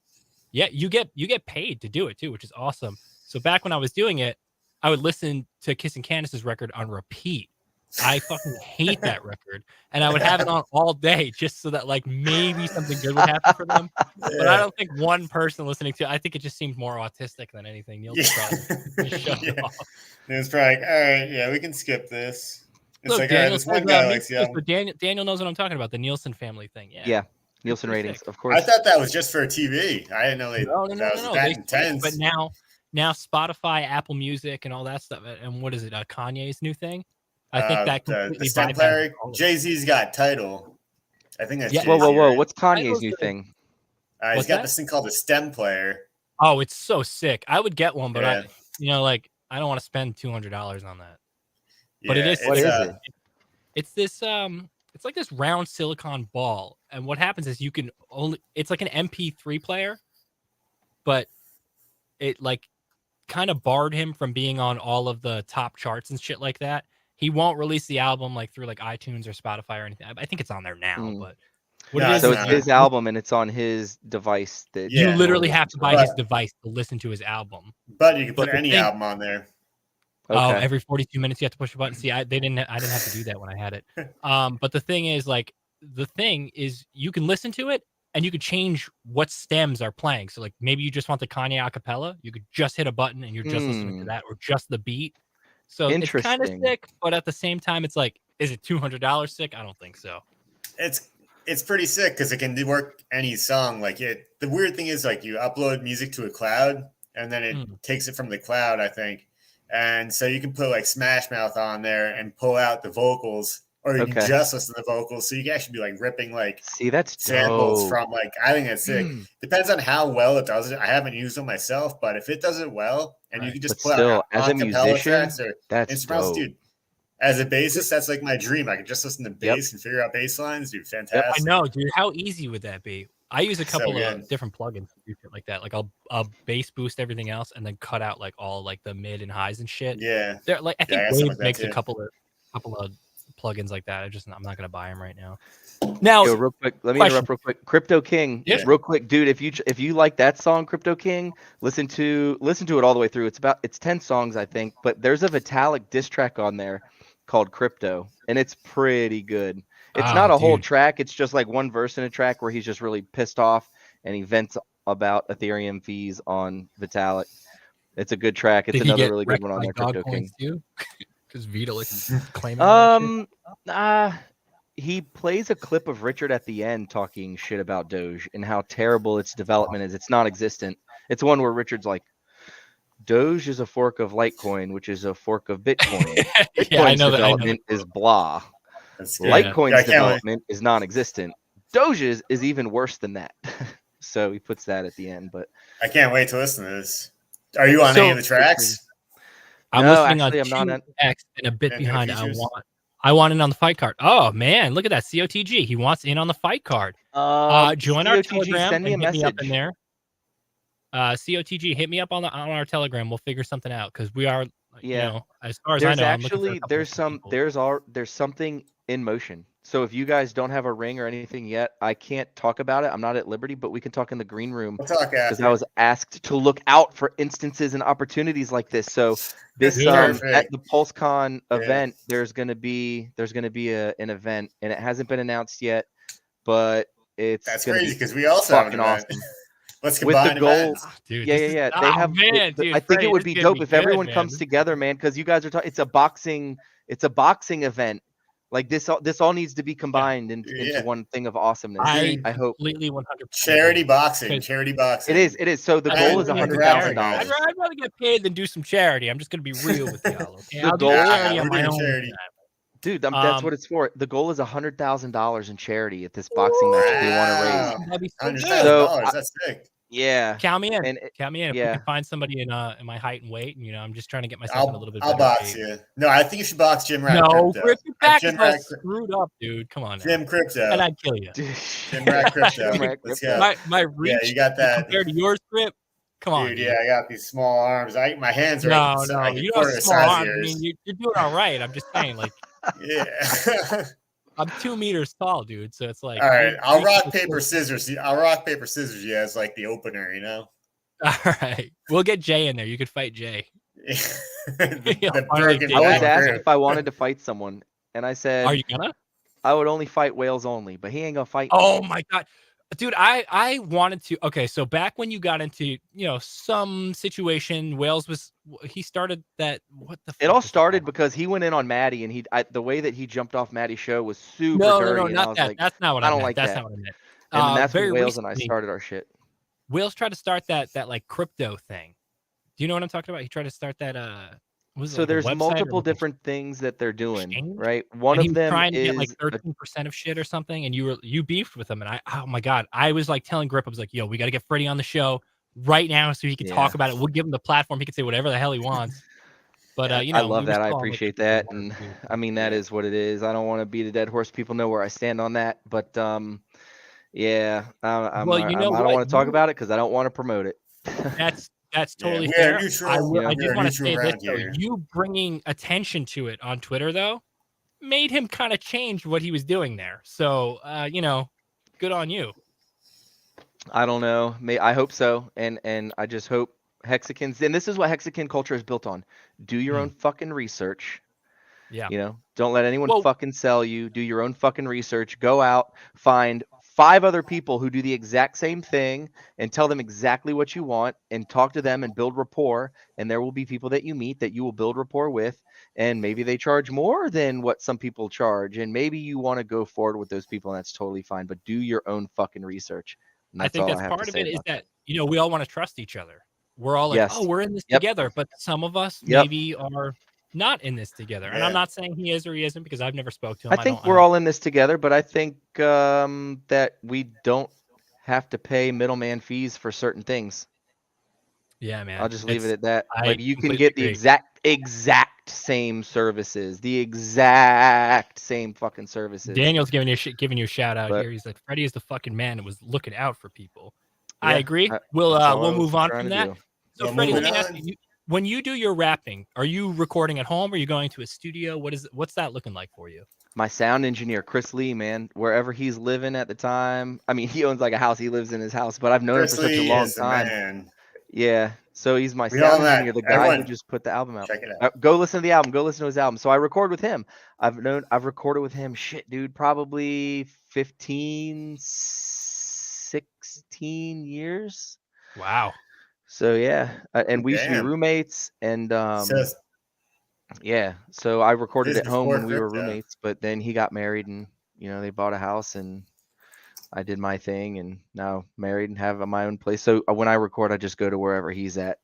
Yeah, you get paid to do it too, which is awesome. So back when I was doing it, I would listen to Kiss and Candace's record on repeat. I fucking hate that record, and I would have it on all day just so that like maybe something good would happen for them. But I don't think one person listening to it, I think it just seemed more autistic than anything. Neil just shut it off. It was probably like, all right, yeah, we can skip this. It's Look, like, Daniel, all right, this one guy likes the album. Daniel knows what I'm talking about, the Nielsen family thing. Yeah. Nielsen ratings, of course. I thought that was just for TV. I didn't know that was that intense. But now Spotify, Apple Music, and all that stuff. And what is it? Kanye's new thing? I think that the stem player. Jay-Z's got Tidal. I think that's Whoa. What's Kanye's new thing? He's got this thing called the stem player. Oh, it's so sick. I would get one, but I don't want to spend $200 on that. But it is. What is it? It's this it's like this round silicon ball, and what happens is you can it's like an MP3 player, but it like kind of barred him from being on all of the top charts and shit like that. He won't release the album like through like iTunes or Spotify or anything. I think it's on there now, but so it's his album and it's on his device. That you literally have to buy his device to listen to his album. But you can put any album on there. Oh, every 42 minutes you have to push a button. See, I didn't have to do that when I had it. But the thing is, like, the thing is you can listen to it and you could change what stems are playing. So like maybe you just want the Kanye acapella, you could just hit a button and you're just listening to that, or just the beat. So it's kind of sick, but at the same time, it's like, is it $200 sick? I don't think so. It's pretty sick because it can work any song. Like the weird thing is like you upload music to a cloud and then it takes it from the cloud, I think. And so you can put like Smash Mouth on there and pull out the vocals, or you can just listen to the vocals. So you can actually be like ripping like that's samples from like, I think that's sick. Depends on how well it does it. I haven't used it myself, but if it does it well and you can just pull out as a musician, that's instrumentals, dude. As a bassist, that's like my dream. I could just listen to bass and figure out bass lines, dude. Fantastic. I know, dude. How easy would that be? I use a couple of different plugins to do shit like that. Like I'll bass boost everything else and then cut out like all like the mid and highs and shit. Yeah. They're like, I think Wave makes a couple of plugins like that. I'm not gonna buy them right now. Now, real quick, let me interrupt real quick. Crypto King, real quick, dude. If you like that song, Crypto King, listen to it all the way through. It's 10 songs, I think, but there's a Vitalik diss track on there called Crypto, and it's pretty good. It's not a whole track. It's just like one verse in a track where he's just really pissed off and he vents about Ethereum fees on Vitalik. It's a good track. It's another really good one on there, Crypto King. Because Vitalik claiming he plays a clip of Richard at the end talking shit about Doge and how terrible its development is. It's non-existent. It's one where Richard's like, Doge is a fork of Litecoin, which is a fork of Bitcoin. Bitcoin's development is blah. Litecoin's development is non-existent. Doge's is even worse than that. So he puts that at the end. But I can't wait to listen to this. Are you on any of the tracks? I'm listening on X and a bit behind. I want in on the fight card. Oh man, look at that COTG. He wants in on the fight card. Join our Telegram. Send me a message up in there. COTG, hit me up on our Telegram. We'll figure something out because we are, you know, as far as I know, there's something in motion. So if you guys don't have a ring or anything yet, I can't talk about it. I'm not at liberty, but we can talk in the green room because I was asked to look out for instances and opportunities like this. So this at the PulseCon event, there's gonna be an event, and it hasn't been announced yet, but that's crazy because we also have an event. Awesome. Let's combine with the goal. Dude, yeah. They have. Man, dude, I think it would be dope if everyone comes together, man. Because you guys are talking. It's a boxing event. Like this all needs to be combined into one thing of awesomeness. I hope completely 100%. Charity boxing. It is. So the goal is $100,000. I'd rather get paid than do some charity. I'm just gonna be real with y'all. Okay? The goal on my own charity. Dude, that's what it's for. The goal is $100,000 in charity at this boxing match they want to raise. $100,000. That's sick. Yeah. Count me in. Count me in. If we can find somebody in my height and weight, and I'm just trying to get myself in a little bit better I'll box you. No, I think you should box Jim Rat. No, Rip your back is all screwed up, dude. Come on now. Jim Crypto. And I'd kill you. Jim Rat Crypto. Let's go. My reach you got that compared to yours, Rip. Come on, dude. Yeah, I got these small arms. My hands are no. You don't have small arms. I mean, you're doing all right. I'm just saying, like. Yeah. I'm 2 meters tall, dude. So it's like, all right, I'll rock, paper, scissors. I'll rock, paper, scissors. Yeah, as like the opener, you know. All right, we'll get Jay in there. You could fight Jay. I was asked if I wanted to fight someone, and I said, "Are you gonna?" I would only fight Wales only, but he ain't gonna fight. Oh my god, dude! I wanted to. Okay, so back when you got into some situation, Wales he started that. What the? It all started because he went in on Maddie, and the way that he jumped off Maddie's show was super dirty. No, not that. That's not what I don't like. That's not what I meant. And that's when Wales and I started our shit. Wales tried to start that like crypto thing. Do you know what I'm talking about? He tried to start that. So there's multiple different things that they're doing, right? One of them trying to is get like 13% of shit or something, and you beefed with him, and oh my god, I was like telling Grip, I was like, yo, we got to get Freddie on the show right now so he can talk about it. We'll give him the platform. He can say whatever the hell he wants. But I love that. I appreciate that, and I mean that is what it is. I don't want to beat a dead horse. People know where I stand on that, but yeah, I don't want to talk about it because I don't want to promote it. That's totally fair. I just want to say this though. You bringing attention to it on Twitter though made him kind of change what he was doing there. So good on you. I don't know. I hope so, and I just hope Hexicans. And this is what Hexican culture is built on: do your own fucking research. Yeah. You know, don't let anyone fucking sell you. Do your own fucking research. Go out, find 5 other people who do the exact same thing and tell them exactly what you want and talk to them and build rapport. And there will be people that you meet that you will build rapport with. And maybe they charge more than what some people charge. And maybe you want to go forward with those people, and that's totally fine. But do your own fucking research. And I that's think all that's I have part to of say it is about that, you know, we all want to trust each other. We're all like, Yes. oh, we're in this Yep. together. But some of us Yep. maybe are not in this together. And Yeah. I'm not saying he is or he isn't because I've never spoke to him. I think we're all in this together, but I think that we don't have to pay middleman fees for certain things. Yeah, man. I'll just leave it at that. I Like you can completely get the agree. exact same services, the exact same fucking services. Daniel's giving you a shout out But- here. He's like, Freddie is the fucking man that was looking out for people. Yeah, I agree. that's We'll all I move was on trying from to that. do. So Well, Freddie, let me moving ask you, when you do your rapping, are you recording at home or are you going to a studio? What's that looking like for you? My sound engineer, Chris Lee, man, wherever he's living at the time. I mean, he owns like a house. He lives in his house, but I've known Chris him for such a Lee long is the time. man. Yeah. So he's my We all sound engineer, met. the guy who Everyone, just put the album out. check it out. Go listen to the album. Go listen to his album. So I record with him. I've recorded with him, dude, probably 15, 16 years. Wow. So yeah, and we used to be Damn. roommates, and So, yeah. So I recorded This at home before when we were crypto. roommates, but then he got married, and they bought a house, and I did my thing, and now married and have my own place. So when I record, I just go to wherever he's at.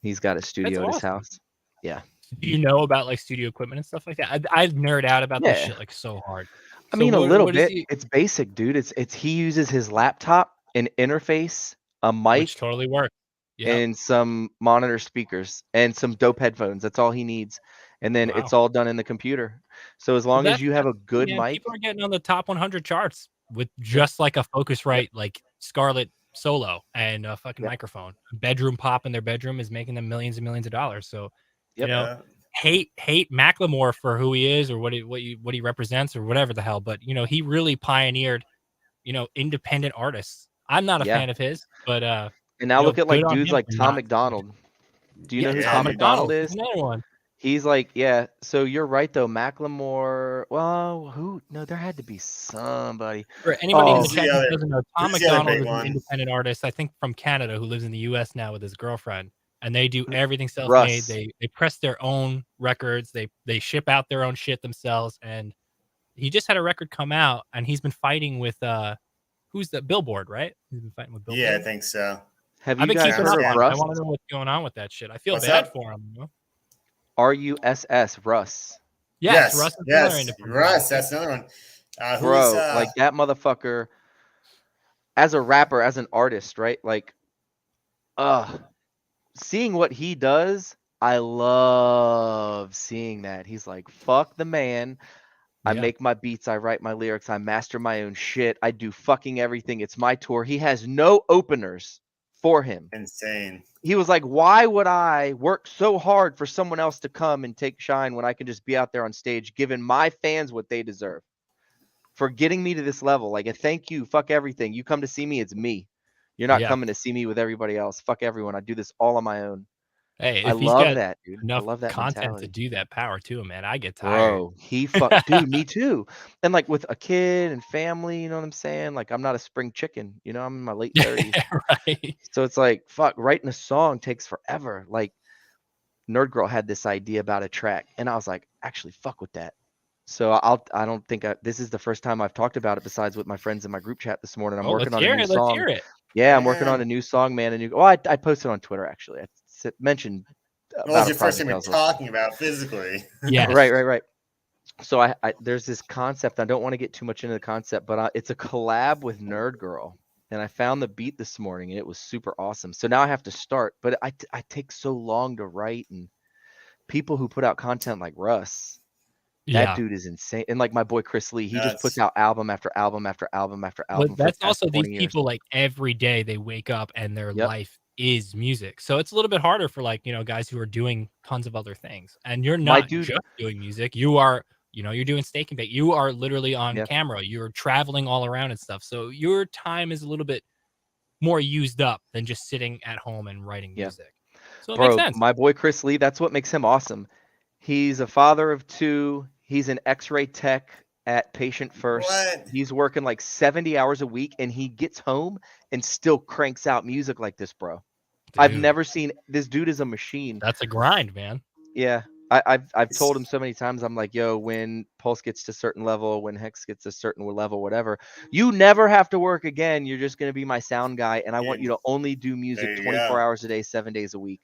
He's got a studio at his house. Yeah. Do you know about like studio equipment and stuff like that? I nerd out about this shit like so hard. I mean, a little bit. It's basic, dude. It's he uses his laptop, an interface, a mic, which totally works. Yep. And some monitor speakers and some dope headphones. That's all he needs. And then it's all done in the computer. So as long as you have a good mic. People are getting on the top 100 charts with just like a Focusrite, like Scarlett Solo and a fucking microphone. Bedroom pop in their bedroom is making them millions and millions of dollars. So, you know, hate Macklemore for who he is or what he represents or whatever the hell. But, he really pioneered, independent artists. I'm not a fan of his, but and now look at like dudes like Tom McDonald. Do you know who Tom McDonald is? Another one. He's like, so you're right though. Macklemore. Well, no, there had to be somebody. For anybody in the chat who doesn't know, Tom McDonald is an independent artist, I think from Canada, who lives in the US now with his girlfriend. And they do everything self-made. They press their own records. They ship out their own shit themselves. And he just had a record come out, and he's been fighting with who's the Billboard, right? He's been fighting with Billboard. Yeah, I think so. Have you guys heard of Russ? I want to know what's going on with that shit. I feel bad for him. RUSS, Russ. Yes, Russ. That's another one. Bro, like that motherfucker. As a rapper, as an artist, right? Like, seeing what he does, I love seeing that. He's like, fuck the man. I make my beats, I write my lyrics, I master my own shit, I do fucking everything. It's my tour. He has no openers for him. Insane. He was like, why would I work so hard for someone else to come and take shine when I can just be out there on stage giving my fans what they deserve? For getting me to this level. Like, a thank you, fuck everything. You come to see me, it's me. You're not coming to see me with everybody else. Fuck everyone. I do this all on my own. Hey, I love that, dude. Enough I love that content mentality. to do that power to him, man. I get tired. Bro, dude, me too. And like with a kid and family, you know what I'm saying? Like, I'm not a spring chicken, I'm in my late 30s. Right. So it's like, fuck, writing a song takes forever. Like, Nerd Girl had this idea about a track, and I was like, actually, fuck with that. So I don't think this is the first time I've talked about it besides with my friends in my group chat this morning. I'm working on a new song. Let's hear it. Yeah, I'm working on a new song, man. I posted on Twitter actually. I mentioned. What was your first thing we're talking about physically? Yeah. Right. So I there's this concept. I don't want to get too much into the concept, but it's a collab with Nerd Girl, and I found the beat this morning, and it was super awesome. So now I have to start, but I take so long to write, and people who put out content like Russ. That dude is insane. And like my boy Chris Lee, he just puts out album after album after album after album. But that's also these people, like every day they wake up and their life is music. So it's a little bit harder for like, guys who are doing tons of other things. And you're not just doing music. You are, you're doing steak and bake. You are literally on camera. You're traveling all around and stuff. So your time is a little bit more used up than just sitting at home and writing music. So it makes sense. My boy Chris Lee, that's what makes him awesome. He's a father of 2. He's an X-ray tech at Patient First. What? He's working like 70 hours a week, and he gets home and still cranks out music like this, bro. Dude, I've never seen this dude is a machine. That's a grind, man. Yeah. I've told him so many times, I'm like, yo, when Pulse gets to a certain level, when Hex gets to a certain level, whatever, you never have to work again. You're just going to be my sound guy. And I want you to only do music 24 hours a day, 7 days a week.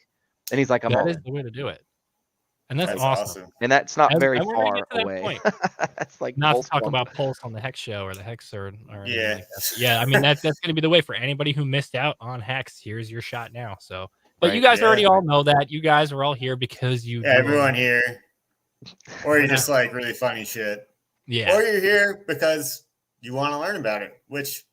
And he's like, that is the way to do it. And that's awesome. And that's not very we're far gonna get to that away. point. That's like not Pulse to talk bump. about Pulse on the Hex show or the Hex or yeah. like that. Yeah, I mean that's going to be the way for anybody who missed out on Hex. Here's your shot now. So, but you guys already all know that. You guys are all here because you. Yeah, everyone here. Or you're just like really funny shit. Yeah. Or you're here because you want to learn about it, which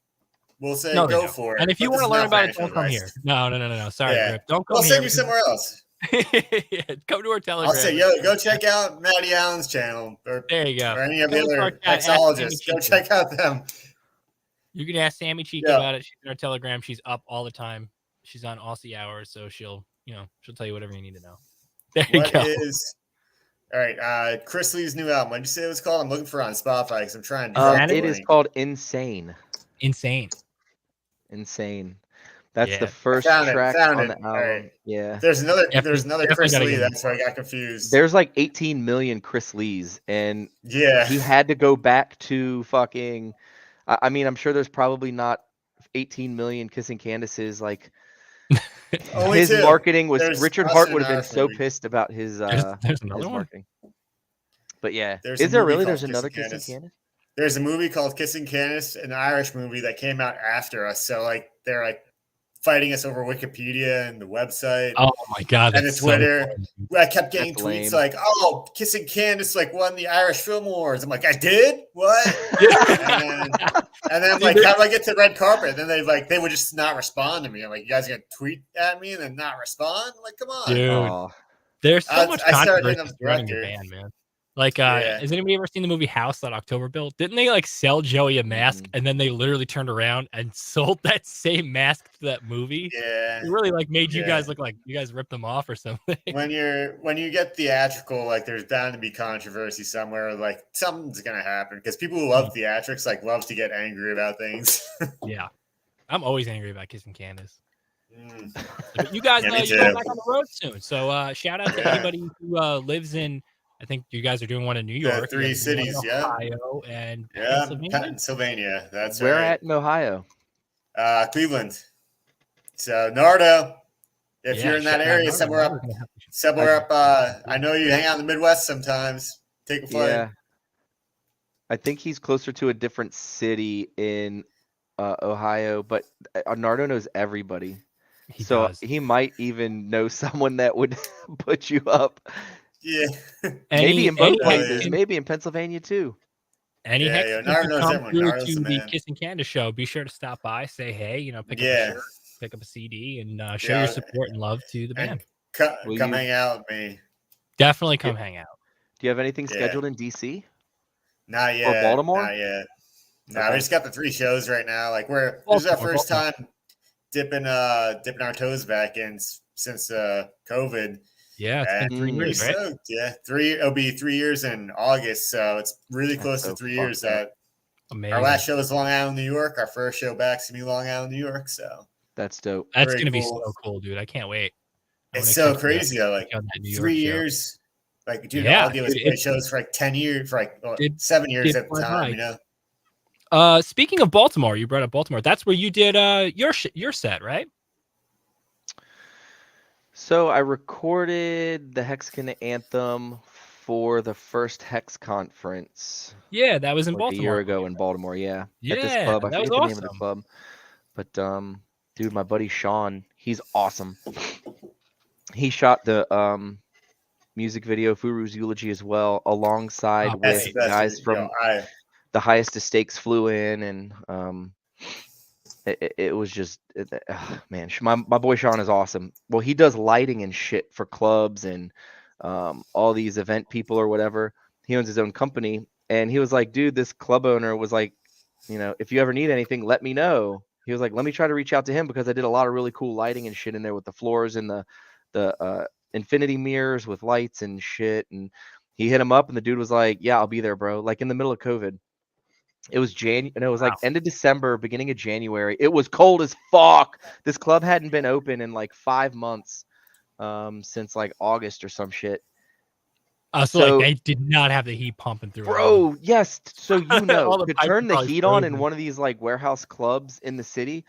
we'll say go for it. And if you want to learn about it, don't come here. No. Sorry, Grip. Don't come here. We'll send you somewhere else. Come to our Telegram. I'll say, go check out Matty Allen's channel. Or, there you go. Or any of the other hexologists. Go check out them. You can ask Sammy Chica about it. She's in our Telegram. She's up all the time. She's on Aussie hours, so she'll tell you whatever you need to know. There you go. All right, Chris Lee's new album. What did you say it was called? I'm looking for it on Spotify because I'm trying to. It is called Insane. Insane. That's the first track on the album. Right. Yeah. There's another Chris Lee. That's why I got confused. There's like 18 million Chris Lees, and he had to go back to fucking. I mean, I'm sure there's probably not 18 million Kissing Candaces. Like his marketing was. Richard Hart would have been so pissed about his marketing. But yeah, is there really? There's another Kissing Candace. There's a movie called Kissing Candace, an Irish movie that came out after us. So like they're like fighting us over Wikipedia and the website. Oh my god! And the Twitter. I kept getting tweets like, "Oh, Kissing Candace like won the Irish Film Awards." I'm like, "I did? What?" and then I'm like, "How do I get to the red carpet?" And then they would just not respond to me. I'm like, "You guys gonna tweet at me and then not respond?" I'm like, come on, dude. There's so much controversy surrounding the band, man. Like, has anybody ever seen the movie House, that October Bill? Didn't they like sell Joey a mask and then they literally turned around and sold that same mask to that movie? Yeah. It really like made you guys look like you guys ripped them off or something. When you get theatrical, like there's bound to be controversy somewhere. Like something's gonna happen because people who love theatrics like love to get angry about things. Yeah. I'm always angry about Kissing Candace. But you guys, you're going back on the road soon. So shout out to anybody who lives in. I think you guys are doing one in New York. 3 cities, Ohio and Pennsylvania. That's where right. At in Ohio? Cleveland. So Nardo, if you're in that area, somewhere up. I know you hang out in the Midwest sometimes. Take a flight. Yeah. I think he's closer to a different city in Ohio, but Nardo knows everybody. He might even know someone that would put you up. Yeah, maybe in both places, maybe in Pennsylvania too. Any Hex come through to the Kissing Candace show, be sure to stop by, say hey, pick up a shirt, pick up a CD, and show your support and love to the band. Come hang out with me. Definitely come hang out. Do you have anything scheduled in DC? Not yet. Or Baltimore? Not yet. No, we just got the 3 shows right now. Like this is our first time dipping our toes back in since COVID. Yeah, it's been 3 years, right? It'll be 3 years in August, so it's really close to 3 years. That our last show was Long Island, New York. Our first show back's gonna be Long Island, New York. So that's dope. That's gonna be so cool, dude. I can't wait. It's so crazy though. Like 3 years. Like, dude, all I did was play shows for like 10 years, for like 7 years at the time. Speaking of Baltimore, you brought up Baltimore. That's where you did your set, right? So I recorded the Hexican Anthem for the first HEX Conference. Yeah, that was in Baltimore. A year ago in Baltimore, yeah. Yeah, at this club. I forget the name of the awesome. club. But dude, my buddy Sean, he's awesome. He shot the music video, Furu's Eulogy as well, alongside with guys from the Highest of Stakes flew in, and it was just, man, my boy Sean is awesome. Well, he does lighting and shit for clubs and all these event people or whatever. He owns his own company, and he was like, dude, this club owner was like, if you ever need anything, let me know. He was like, let me try to reach out to him because I did a lot of really cool lighting and shit in there with the floors and the infinity mirrors with lights and shit. And he hit him up, and the dude was like, "Yeah, I'll be there, bro." Like in the middle of COVID. It was like end of December, beginning of January. It was cold as fuck. This club hadn't been open in like 5 months, since like August or some shit. So like they did not have the heat pumping through. Bro, yes. So to turn the heat on in frozen. one of these like warehouse clubs in the city,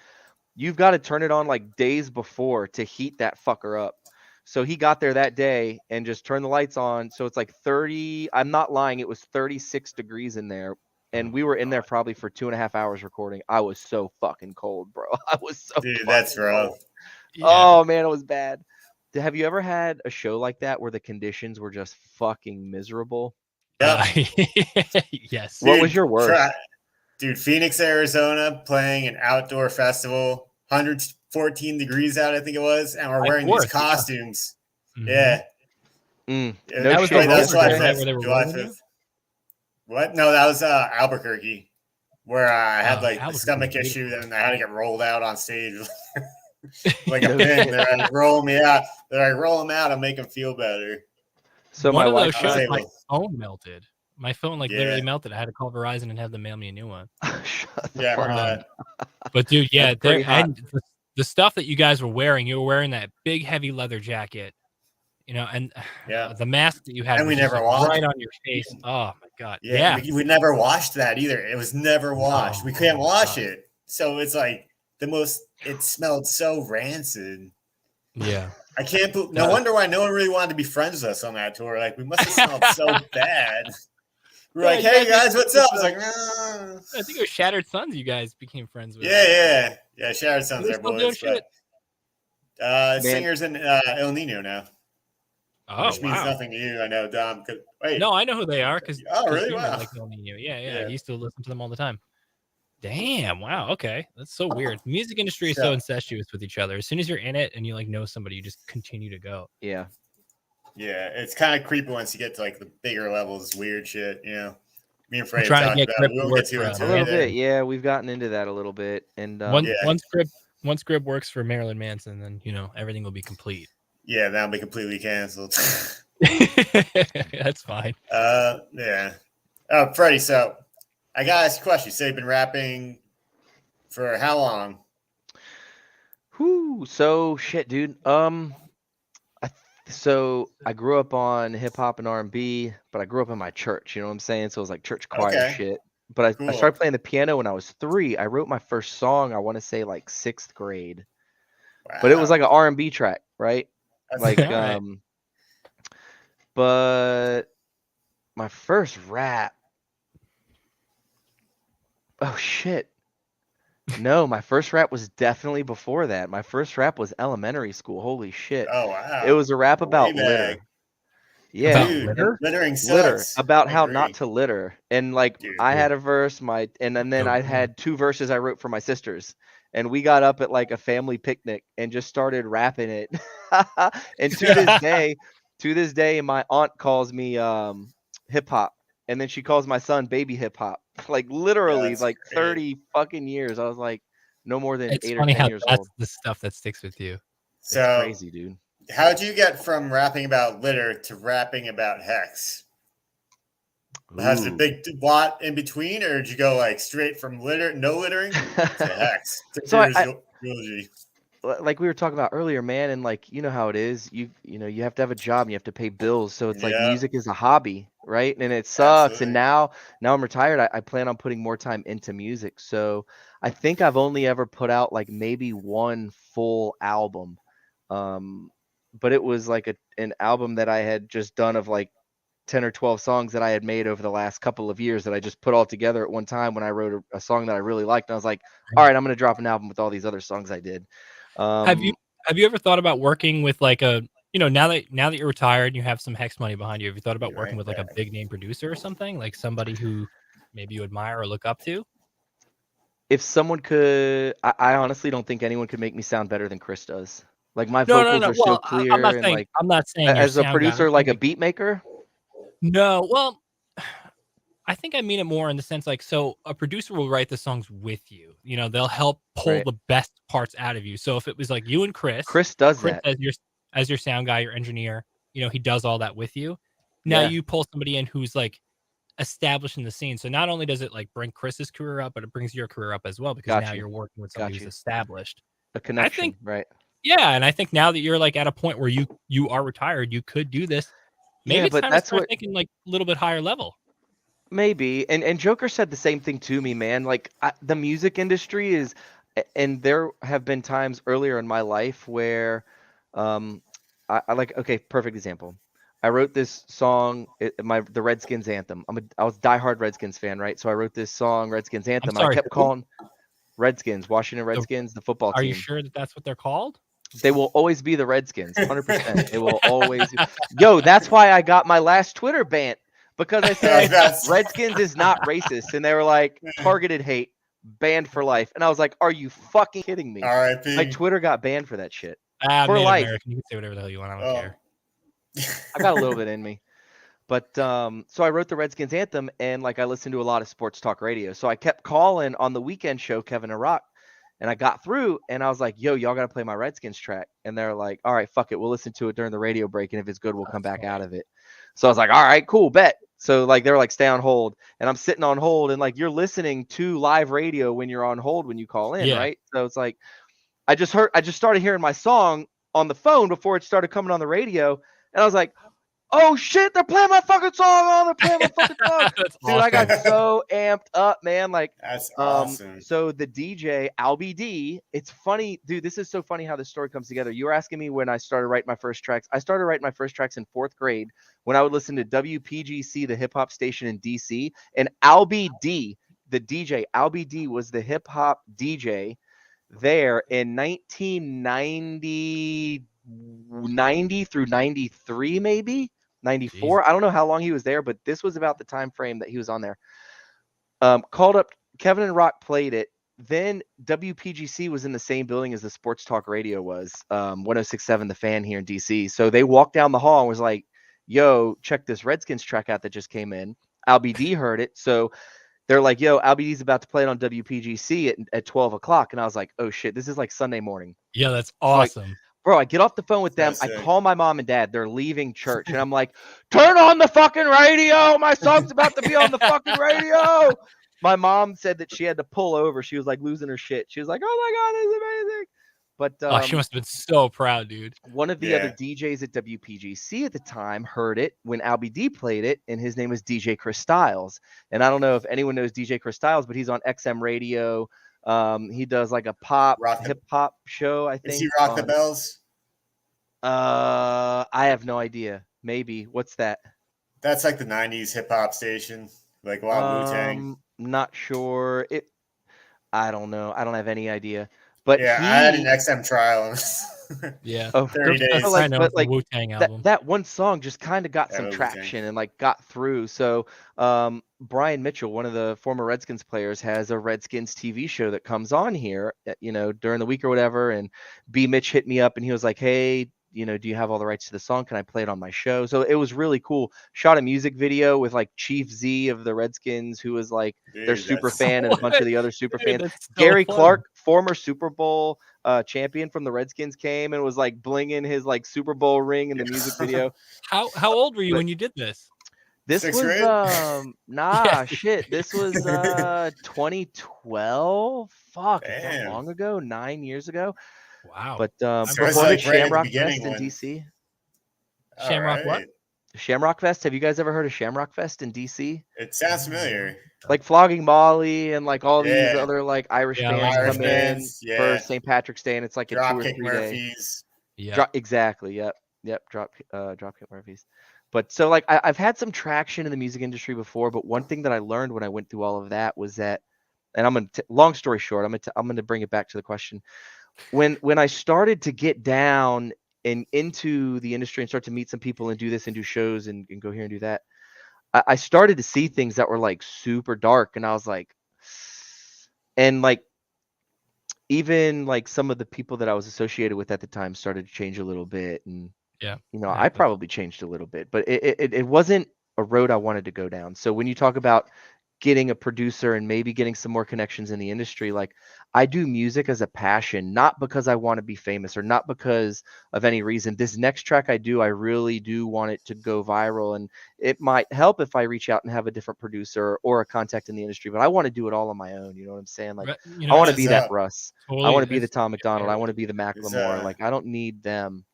you've got to turn it on like days before to heat that fucker up. So he got there that day and just turned the lights on. So it's like 30. I'm not lying. It was 36 degrees in there. And we were in there probably for 2.5 hours recording. I was so fucking cold, bro. I was so Dude, that's rough. Yeah. Oh man, it was bad. Have you ever had a show like that where the conditions were just fucking miserable? Yes. What was your worst? Dude, Phoenix, Arizona, playing an outdoor festival, 114 degrees out, I think it was, and we're wearing these costumes. Yeah. That was July 5th. What? No, that was Albuquerque, where I had like a stomach issue, and I had to get rolled out on stage like a pin. They're like, roll me out. They're like, roll him out and make him feel better. So one of those shows, my phone melted. My phone literally melted. I had to call Verizon and have them mail me a new one. But dude, yeah, and the stuff that you guys were wearing, you were wearing that big heavy leather jacket. And the mask that you had, and we never washed right on your face. Oh my god! We never washed that either. It was never washed. We can't wash it, so it's like it smelled so rancid. Yeah, I can't. No wonder why no one really wanted to be friends with us on that tour. Like we must have smelled so bad. We're like, hey guys, what's up? It's like, I think it was Shattered Suns. You guys became friends with. Yeah. Shattered Suns are boys, but singers in El Nino now. Oh, which means nothing to you, I know, Domm. Wait, no, I know who they are because really? Wow. Like El Nino. Yeah. I used to listen to them all the time. Damn! Wow. Okay, that's so weird. The music industry is so incestuous with each other. As soon as you're in it and you know somebody, you just continue to go. Yeah. It's kind of creepy once you get to like the bigger levels. Weird shit, Me and Freddie trying to get about. We won't get too into a little bit. Yeah, we've gotten into that a little bit. And once Grib works for Marilyn Manson, then everything will be complete. Yeah, that'll be completely canceled. That's fine. Yeah. Oh, Freddie, so I gotta ask you a question. So you've been rapping for how long? So shit, dude. So I grew up on hip hop and R&B, but I grew up in my church. You know what I'm saying? So it was like church choir shit. But I started playing the piano when I was 3. I wrote my first song, I want to say like 6th grade. Wow. But it was like an R&B track, right? But my first rap. Oh shit. No, my first rap was definitely before that. My first rap was elementary school. Holy shit. Oh wow. It was a rap about litter. Yeah. Litter? Littering sucks. About how not to litter. And I had a verse, and then I had 2 verses I wrote for my sisters. And we got up at like a family picnic and just started rapping it. And to this day, my aunt calls me hip hop. And then she calls my son baby hip hop. Like literally 30 fucking years. I was like no more than 8 or 10 years old. That's the stuff that sticks with you. So it's crazy, dude. How'd you get from rapping about litter to rapping about Hex? Has a big blot in between, or did you go like straight from no littering to Hex? So Eulogy. Like we were talking about earlier, man, and you know how it is. You have to have a job and you have to pay bills. So it's like music is a hobby, right? And it sucks. Absolutely. And now I'm retired. I plan on putting more time into music. So I think I've only ever put out like maybe 1 full album. But it was like an album that I had just done of like 10 or 12 songs that I had made over the last couple of years that I just put all together at one time when I wrote a song that I really liked. And I was like, all right, I'm going to drop an album with all these other songs I did. Have you ever thought about working with like a, now that you're retired and you have some Hex money behind you, have you thought about working with like a big name producer or something, like somebody who maybe you admire or look up to? If someone could, I honestly don't think anyone could make me sound better than Chris does. Like my vocals are so clear. I'm not saying as a producer, like a beat maker. No, well, I think I mean it more in the sense so a producer will write the songs with you. They'll help pull the best parts out of you. So if it was like you and Chris does Chris that. as your sound guy, your engineer. You know, he does all that with you. Now you pull somebody in who's like established in the scene. So not only does it like bring Chris's career up, but it brings your career up as well because now you're working with somebody who's established. A connection, right? Yeah, and I think now that you're like at a point where you are retired, you could do this. Maybe it's time to start thinking like a little bit higher level. Maybe. And Joker said the same thing to me, man. Like the music industry is, and there have been times earlier in my life where I like, okay, perfect example. I wrote this song, the Redskins anthem. I was a diehard Redskins fan, right? So I wrote this song, Redskins anthem. I kept calling Redskins, Washington Redskins, the football team. Are you sure that that's what they're called? They will always be the Redskins, 100%. It will always. Yo, that's why I got my last Twitter ban, because I said Redskins is not racist, and they were like targeted hate, banned for life, and I was like, are you fucking kidding me? R.I.P. Like Twitter got banned for that shit for life. American. You can say whatever the hell you want. I don't care. I got a little bit in me. But so I wrote the Redskins anthem, and like I listened to a lot of sports talk radio. So I kept calling on the weekend show, Kevin and Rock, and I got through, and I was like, yo, y'all got to play my Redskins track. And they're like, all right, fuck it. We'll listen to it during the radio break, and if it's good, we'll come back out of it. So I was like, all right, cool, bet. So like they were like, stay on hold, and I'm sitting on hold, and like you're listening to live radio when you're on hold when you call in, right? So it's like I just started hearing my song on the phone before it started coming on the radio, and I was like, oh shit, they're playing my fucking song. They're playing my fucking song. Dude, awesome. I got so amped up, man. Like, that's awesome. So the DJ, Albie D, it's funny, dude. This is so funny how this story comes together. You were asking me when I started writing my first tracks. I started writing my first tracks in 4th grade when I would listen to WPGC, the hip hop station in DC. And Albie D, the DJ, Albie D was the hip hop DJ there in 1990 through 93, maybe 94. Jeez. I don't know how long he was there, but this was about the time frame that he was on there. Called up Kevin and Rock, played it. Then WPGC was in the same building as the sports talk radio was, 106.7 The Fan here in DC. So they walked down the hall and was like, yo, check this Redskins track out that just came in. Albie D heard it. So they're like, yo, Albie D's about to play it on WPGC at 12 o'clock. And I was like, oh shit, this is like Sunday morning. Yeah, that's awesome. Like, bro, I get off the phone with them. I call my mom and dad. They're leaving church. And I'm like, turn on the fucking radio. My song's about to be on the fucking radio. My mom said that she had to pull over. She was like losing her shit. She was like, oh my God, this is amazing. But she must have been so proud, dude. One of the other DJs at WPGC at the time heard it when Albie D played it, and his name is DJ Chris Styles. And I don't know if anyone knows DJ Chris Styles, but he's on XM radio. He does like a hip hop show, I think. Is he Rock the Bells? I have no idea. Maybe. What's that? That's like the 90s hip hop station, like a lot of Wu-Tang. Not sure. I don't know. I don't have any idea. But I had an XM trial. 30 days. But like Wu-Tang album. That one song just kind of got some traction and like got through. So Brian Mitchell, one of the former Redskins players, has a Redskins TV show that comes on here, during the week or whatever. And B Mitch hit me up and he was like, hey, do you have all the rights to the song? Can I play it on my show? So it was really cool. Shot a music video with like Chief Z of the Redskins, who was like their super fan, and a bunch of the other super fans. Gary Clark, former Super Bowl champion from the Redskins, came and was like blinging his like Super Bowl ring in the music video. How old were you when you did this? This was shit. This was 2012. Fuck, that long ago, 9 years ago. Wow. But performed at Shamrock Fest in DC. Shamrock what? Shamrock Fest. Have you guys ever heard of Shamrock Fest in DC? It sounds familiar. Like Flogging Molly and like all these other like Irish bands come in for St. Patrick's Day, and it's like a 2 or 3 day. Yeah. Exactly. Yep. Dropkick Murphys. But so like I've had some traction in the music industry before, but one thing that I learned when I went through all of that was that, and I'm gonna long story short, I'm gonna bring it back to the question. When I started to get down and into the industry and start to meet some people and do this and do shows and go here and do that, I started to see things that were like super dark, and I was like, and like even like some of the people that I was associated with at the time started to change a little bit, and I probably changed a little bit, but it wasn't a road I wanted to go down. So when you talk about getting a producer and maybe getting some more connections in the industry. Like, I do music as a passion, not because I want to be famous or not because of any reason. This next track I do, I really do want it to go viral, and it might help if I reach out and have a different producer or a contact in the industry, but I want to do it all on my own. You know what I'm saying? Like, I want to be that Russ. Totally, I want to be the Tom McDonald. I want to be the Macklemore. Like, I don't need them.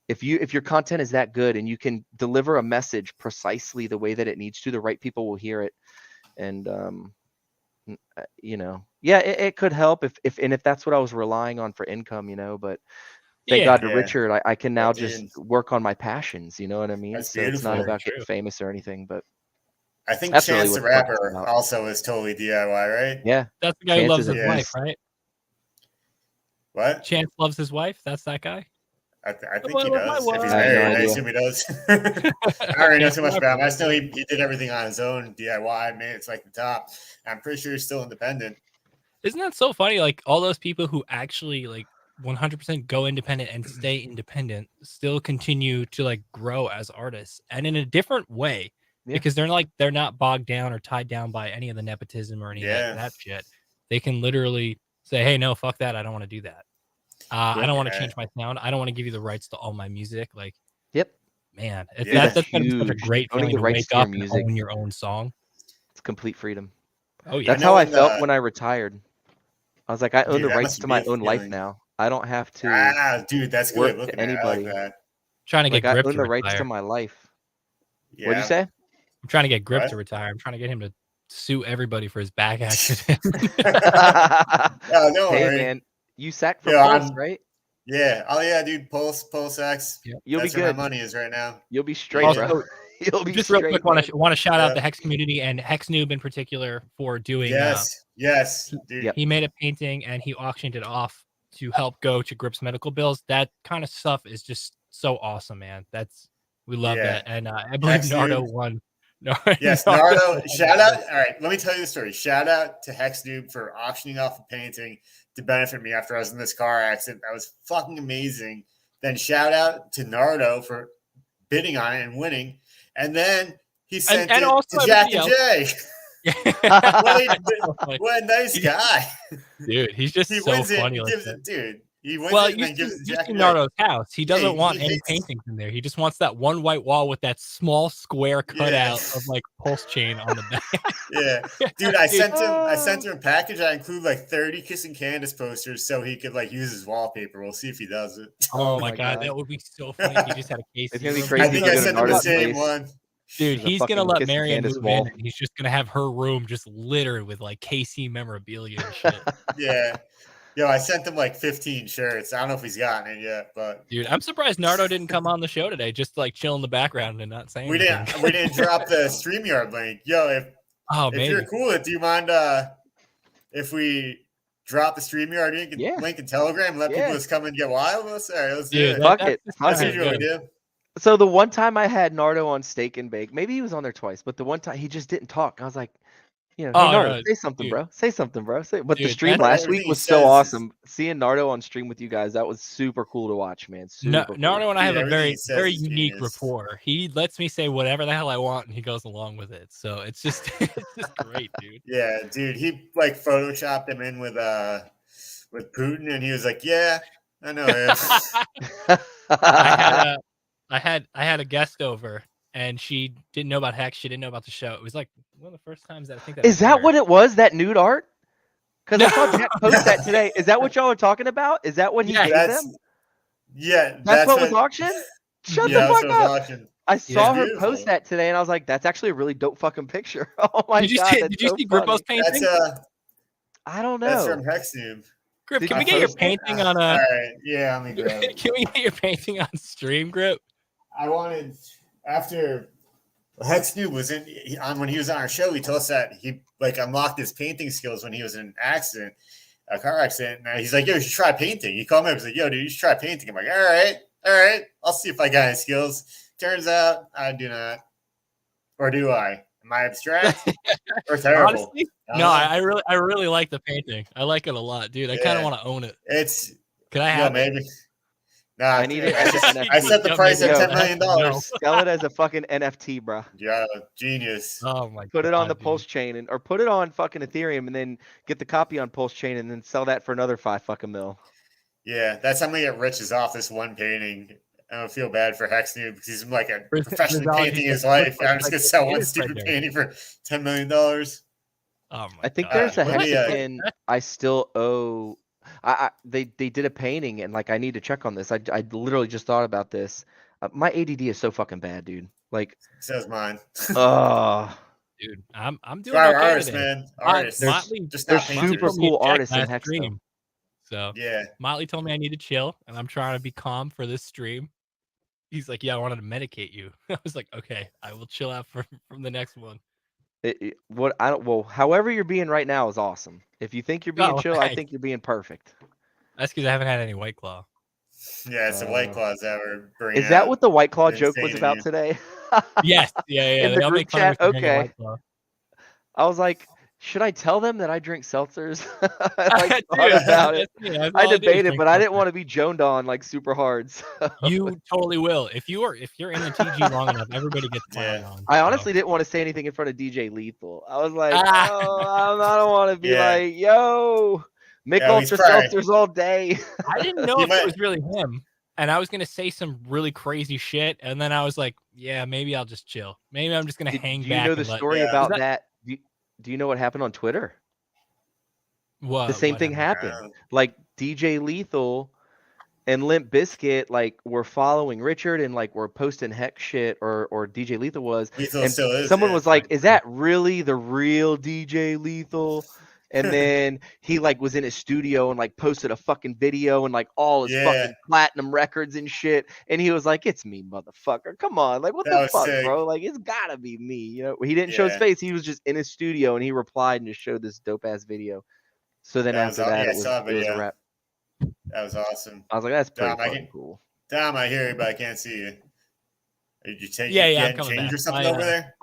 If your content is that good and you can deliver a message precisely the way that it needs to, the right people will hear it. And it could help if that's what I was relying on for income, but thank God to Richard, I can now just work on my passions, you know what I mean? That's so it's not about getting famous or anything, but I think Chance the Rapper also is totally DIY, right? Yeah. That's the guy who loves his wife, right? What? Chance loves his wife? That's that guy? I think he does. If he's married, I assume he does. I already know too much about him. I just know he did everything on his own, DIY. Man, it's like the top. I'm pretty sure he's still independent. Isn't that so funny? Like, all those people who actually, like, 100% go independent and stay independent still continue to, like, grow as artists, and in a different way, because they're not bogged down or tied down by any of the nepotism or any of that shit. They can literally say, hey, no, fuck that. I don't want to do that. I don't want to change my sound. I don't want to give you the rights to all my music. Like, man, that's such a great feeling to wake up and own your own song. It's complete freedom. Oh yeah, that's how I felt when I retired. I was like, I own the rights to my own life now. I don't have to. Dude, that's good. Look at anybody. Like trying to get Grip I own the rights to my life. Yeah. What'd you say? I'm trying to get Grip to retire. I'm trying to get him to sue everybody for his back accident. No hey worry. Man, you sack for Pulse, right? Yeah. Oh yeah, dude. Pulse X. Yep. You'll That's be good. Where my money is right now. You'll be straight, bro. You'll be just straight, real quick, want to shout out the Hex community and Hex Noob in particular for doing. Yes, dude. He made a painting and he auctioned it off to help go to Grip's medical bills. That kind of stuff is just so awesome, man. We love that, and I believe Nardo won. Yes, Nardo. Shout out. All right, let me tell you the story. Shout out to Hex Noob for auctioning off a painting to benefit me after I was in this car accident. That was fucking amazing. Then shout out to Nardo for bidding on it and winning. And then he sent it to Jack and Jay. What a nice guy. Dude, he's just so funny. He wins it and gives it to Jack and Jay. Nardo's house. He doesn't want any paintings in there. He just wants that one white wall with that small square cutout of like pulse chain on the back. Dude, I sent him a package. I include like 30 Kissing Candace posters so he could like use his wallpaper. We'll see if he does it. Oh my god, that would be so funny if he just had a case. It's gonna be crazy. I think I sent him the same one. Dude, he's gonna let Marianne move in, and he's just gonna have her room just littered with like KC memorabilia and shit. Yeah. Yo, I sent him like 15 shirts. I don't know if he's gotten it yet, but dude, I'm surprised Nardo didn't come on the show today, just like chill in the background and not saying anything. We didn't drop the StreamYard link. Yo, if you're cool with it, do you mind if we drop the StreamYard link in Telegram and let people just come and get wild with us? All right, let's do it. Fuck it. That's usually what we do. So the one time I had Nardo on Steak and Bake, maybe he was on there twice, but the one time he just didn't talk. I was like, Nardo, say something, bro. Say something, bro. But the stream last week was so awesome. Seeing Nardo on stream with you guys, that was super cool to watch, man. Nardo and I have a very unique rapport. He lets me say whatever the hell I want, and he goes along with it. So it's just great, dude. Yeah, dude. He like photoshopped him in with Putin, and he was like, "Yeah, I know him." I had a guest over, and she didn't know about Hex. She didn't know about the show. It was like one of the first times that I think that. Is that what it was? That nude art? Because I saw Jack post that today. Is that what y'all are talking about? Is that what he gave them? Yeah, that's what was auctioned. Shut the fuck up! I saw her post that today, and I was like, "That's actually a really dope fucking picture." Oh my god! Did you see Grippo's painting? I don't know. That's from Hex Noob. Grip, can we get your painting on a? All right, yeah, let me grab it. Can we get your painting on stream, Grip? I wanted after Hex Noob was when he was on our show. He told us that he like unlocked his painting skills when he was in an accident, a car accident. And he's like, "Yo, you should try painting." He called me up. He's like, "Yo, dude, you should try painting." I'm like, "All right, I'll see if I got any skills." Turns out I do not, or do I? Am I abstract or terrible? Honestly, no, I really like the painting. I like it a lot, dude. I kind of want to own it. It's can I have maybe. Nah, I need it as an NFT. I set the price at $10 million. Sell it as a fucking NFT, bro. Yeah, genius. Oh my! Put it on the dude. Pulse chain, or put it on fucking Ethereum, and then get the copy on Pulse chain, and then sell that for another $5 fucking mil. Yeah, that's how many get rich is off this one painting. I don't feel bad for Hex Noob because he's like a professionally painting his life. I'm just gonna sell one stupid painting for $10 million. Oh my! I think there's a Let me, Hexican I still owe. They did a painting, and like I need to check on this. I literally just thought about this. My ADD is so fucking bad, dude. Like, says mine. Dude, I'm doing our okay artists, today. man. Artists. Motley, just there's not painters. super cool artists in last Hex. stream. So yeah, Motley told me I need to chill, and I'm trying to be calm for this stream. He's like, "Yeah, I wanted to medicate you." I was like, "Okay, I will chill out from the next one." However you're being right now is awesome. If you think you're being chill, I thanks. think you're being perfect. That's because I haven't had any White Claw. Yeah, it's the White Claws that were bringing. Is that what the White Claw joke was about today? Yes, yeah. In the group chat, okay. I was like, should I tell them that I drink seltzers? I thought about it. I debated, but I didn't want to be joned on like super hard. So. You totally will. If you're in the TG long enough, everybody gets clowned on. I honestly didn't want to say anything in front of DJ Lethal. I was like, I don't want to be like, yo, Mick Ultra seltzers all day. I didn't know if it was really him. And I was going to say some really crazy shit. And then I was like, yeah, maybe I'll just chill. Maybe I'm just going to hang back. Do you know the story about that? Do you know what happened on Twitter? What? The same thing happened. Like DJ Lethal and Limp Bizkit like were following Richard and like were posting hex shit or DJ Lethal was. Lethal and still is, someone was like, is that really the real DJ Lethal? And then he like was in his studio and like posted a fucking video and like all his fucking platinum records and shit. And he was like, "It's me, motherfucker. Come on, like what the fuck, bro? Like it's gotta be me." You know, he didn't show his face. He was just in his studio and he replied and just showed this dope ass video. So then after that, it was a wrap. That was awesome. I was like, "That's pretty fucking cool." Dom, I hear you, but I can't see you. Did you take? I'm coming change back. or something over there?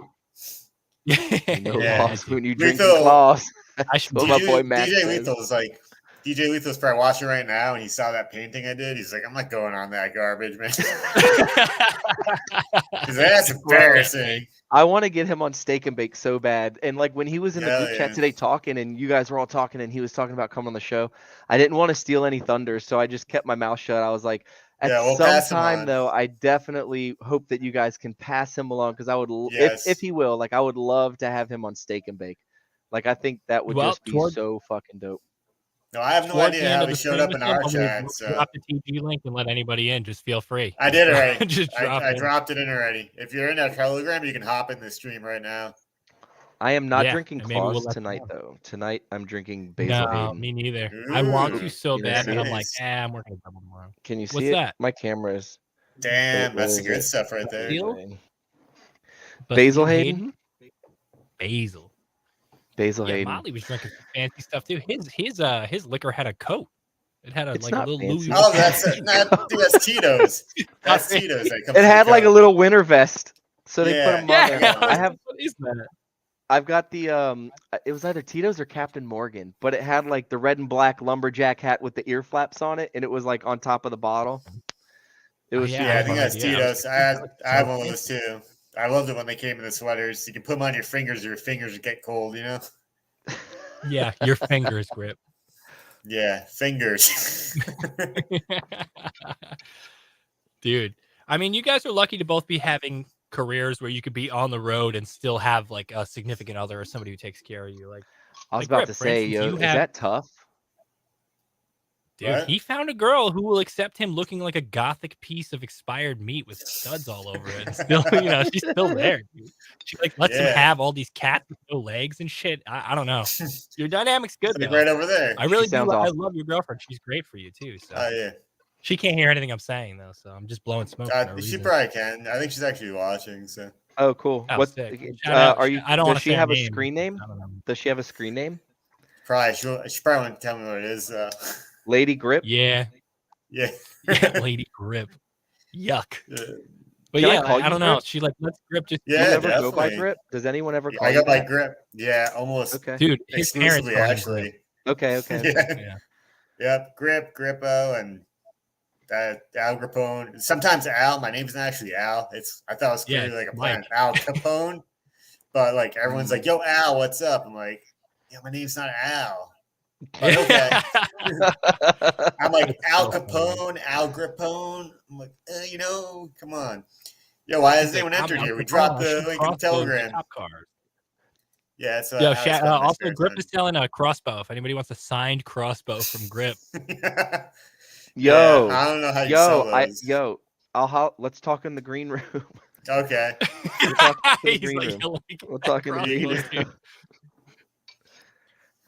Loss when you drink claws. I should my boy Max DJ Lethal's like DJ Lethal's probably watching right now, and he saw that painting I did. He's like, I'm not going on that garbage, man. He's like, that's embarrassing. I want to get him on Steak and Bake so bad. And like when he was in the group chat today talking, and you guys were all talking, and he was talking about coming on the show, I didn't want to steal any thunder, so I just kept my mouth shut. I was like, some time though, I definitely hope that you guys can pass him along because I would, if he will, like I would love to have him on Steak and Bake. Like I think that would just be so fucking dope. No, I have no idea how he showed up in our chat. So drop the TG link and let anybody in. Just feel free. I did already. I dropped it in already. If you're in our Telegram, you can hop in the stream right now. I am not drinking claws tonight though. Tonight I'm drinking basil. No, me neither. I want to so bad, but I'm like, I'm working double tomorrow. Can you see What's it? that? My camera is. Damn, that's the good stuff right there. Basil Hayden. Basil Hayden. Motley was drinking some fancy stuff too. His liquor had a coat. It had a little Louis. Oh, that's Tito's. That's Tito's. It had like a little winter vest, so they put them on there. I have. What is that? I've got the it was either Tito's or Captain Morgan, but it had like the red and black lumberjack hat with the ear flaps on it, and it was like on top of the bottle. It was I think that's Tito's. I have one of those too. I loved it when they came in the sweaters. You can put them on your fingers, or your fingers would get cold, you know? Yeah, your fingers grip. Yeah, fingers. Dude, I mean, you guys are lucky to both be having careers where you could be on the road and still have like a significant other or somebody who takes care of you. Like I was about to say, is that tough? Dude, what? He found a girl who will accept him looking like a gothic piece of expired meat with studs all over it. And still, she's still there. Dude. She like lets him have all these cats with no legs and shit. I don't know. Your dynamic's good. Right over there. I really do. Awesome. I love your girlfriend. She's great for you too. So. Yeah. She can't hear anything I'm saying though, so I'm just blowing smoke. She probably can. I think she's actually watching. So. Oh, cool. Oh, what are you? Does she have a screen name? Does she have a screen name? Probably. She probably won't tell me what it is. Lady Grip? Yeah. Lady Grip. Yuck. But I don't know. She like lets Grip just. Do you ever go by Grip? Does anyone ever call you? I go by Grip. Yeah, almost. Okay. Dude, his parents actually. Okay. Yeah. Yep. Grip, Grippo, and Al Capone. Sometimes Al. My name's not actually Al. I thought it was clearly like a plan. Al Capone. But like everyone's like, "Yo, Al, what's up?" I'm like, "Yeah, my name's not Al." But okay. I'm like Al Capone, Al Grapone. I'm like, come on. Yo, why has anyone entered here? We dropped the link in the Telegram. Yeah, it's also Grip is selling a crossbow. If anybody wants a signed crossbow from Grip. Yo, I don't know how you sell those. Let's talk in the green room. Okay. We'll talk in the green room.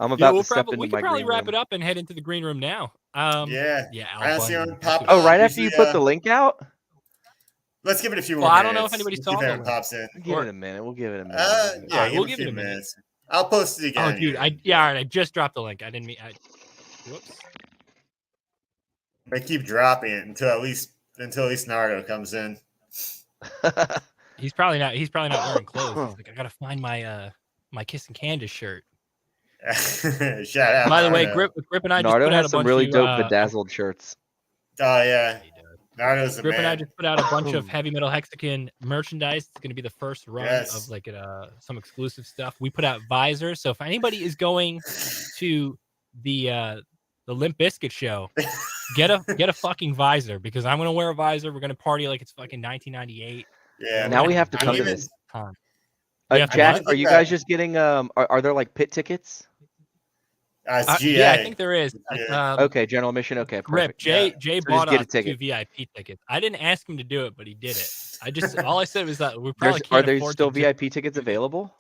I'm about to step into my green room. We can probably wrap it up and head into the green room now. Yeah. I don't see anyone pop up. Right after you put the link out? Let's give it a few more minutes. I don't know if anybody saw it. Pops in. Give it a minute. We'll give it a minute. We'll give it a minute. I'll post it again. Oh, dude. All right. I just dropped the link. I didn't mean. Whoops. They keep dropping it until at least Naruto comes in. He's probably not wearing clothes. He's like, I gotta find my my Kissing Candace shirt. Shout out. By the way, Grip and I just put out has some really dope bedazzled shirts. Oh yeah. Naruto's the Grip man. and I just put out a bunch of heavy metal Hexican merchandise. It's going to be the first run of like some exclusive stuff. We put out visors. So if anybody is going to the Limp Bizkit show, get a fucking visor, because I'm going to wear a visor. We're going to party like it's fucking 1998. Yeah. Now we have to come to this. Jack, are you guys just getting are there like pit tickets? Yeah, I think there is. Okay, general admission. Okay, perfect. Jay bought us 2 VIP tickets. I didn't ask him to do it, but he did it. All I said was that we probably can't Are there afford still VIP tickets available?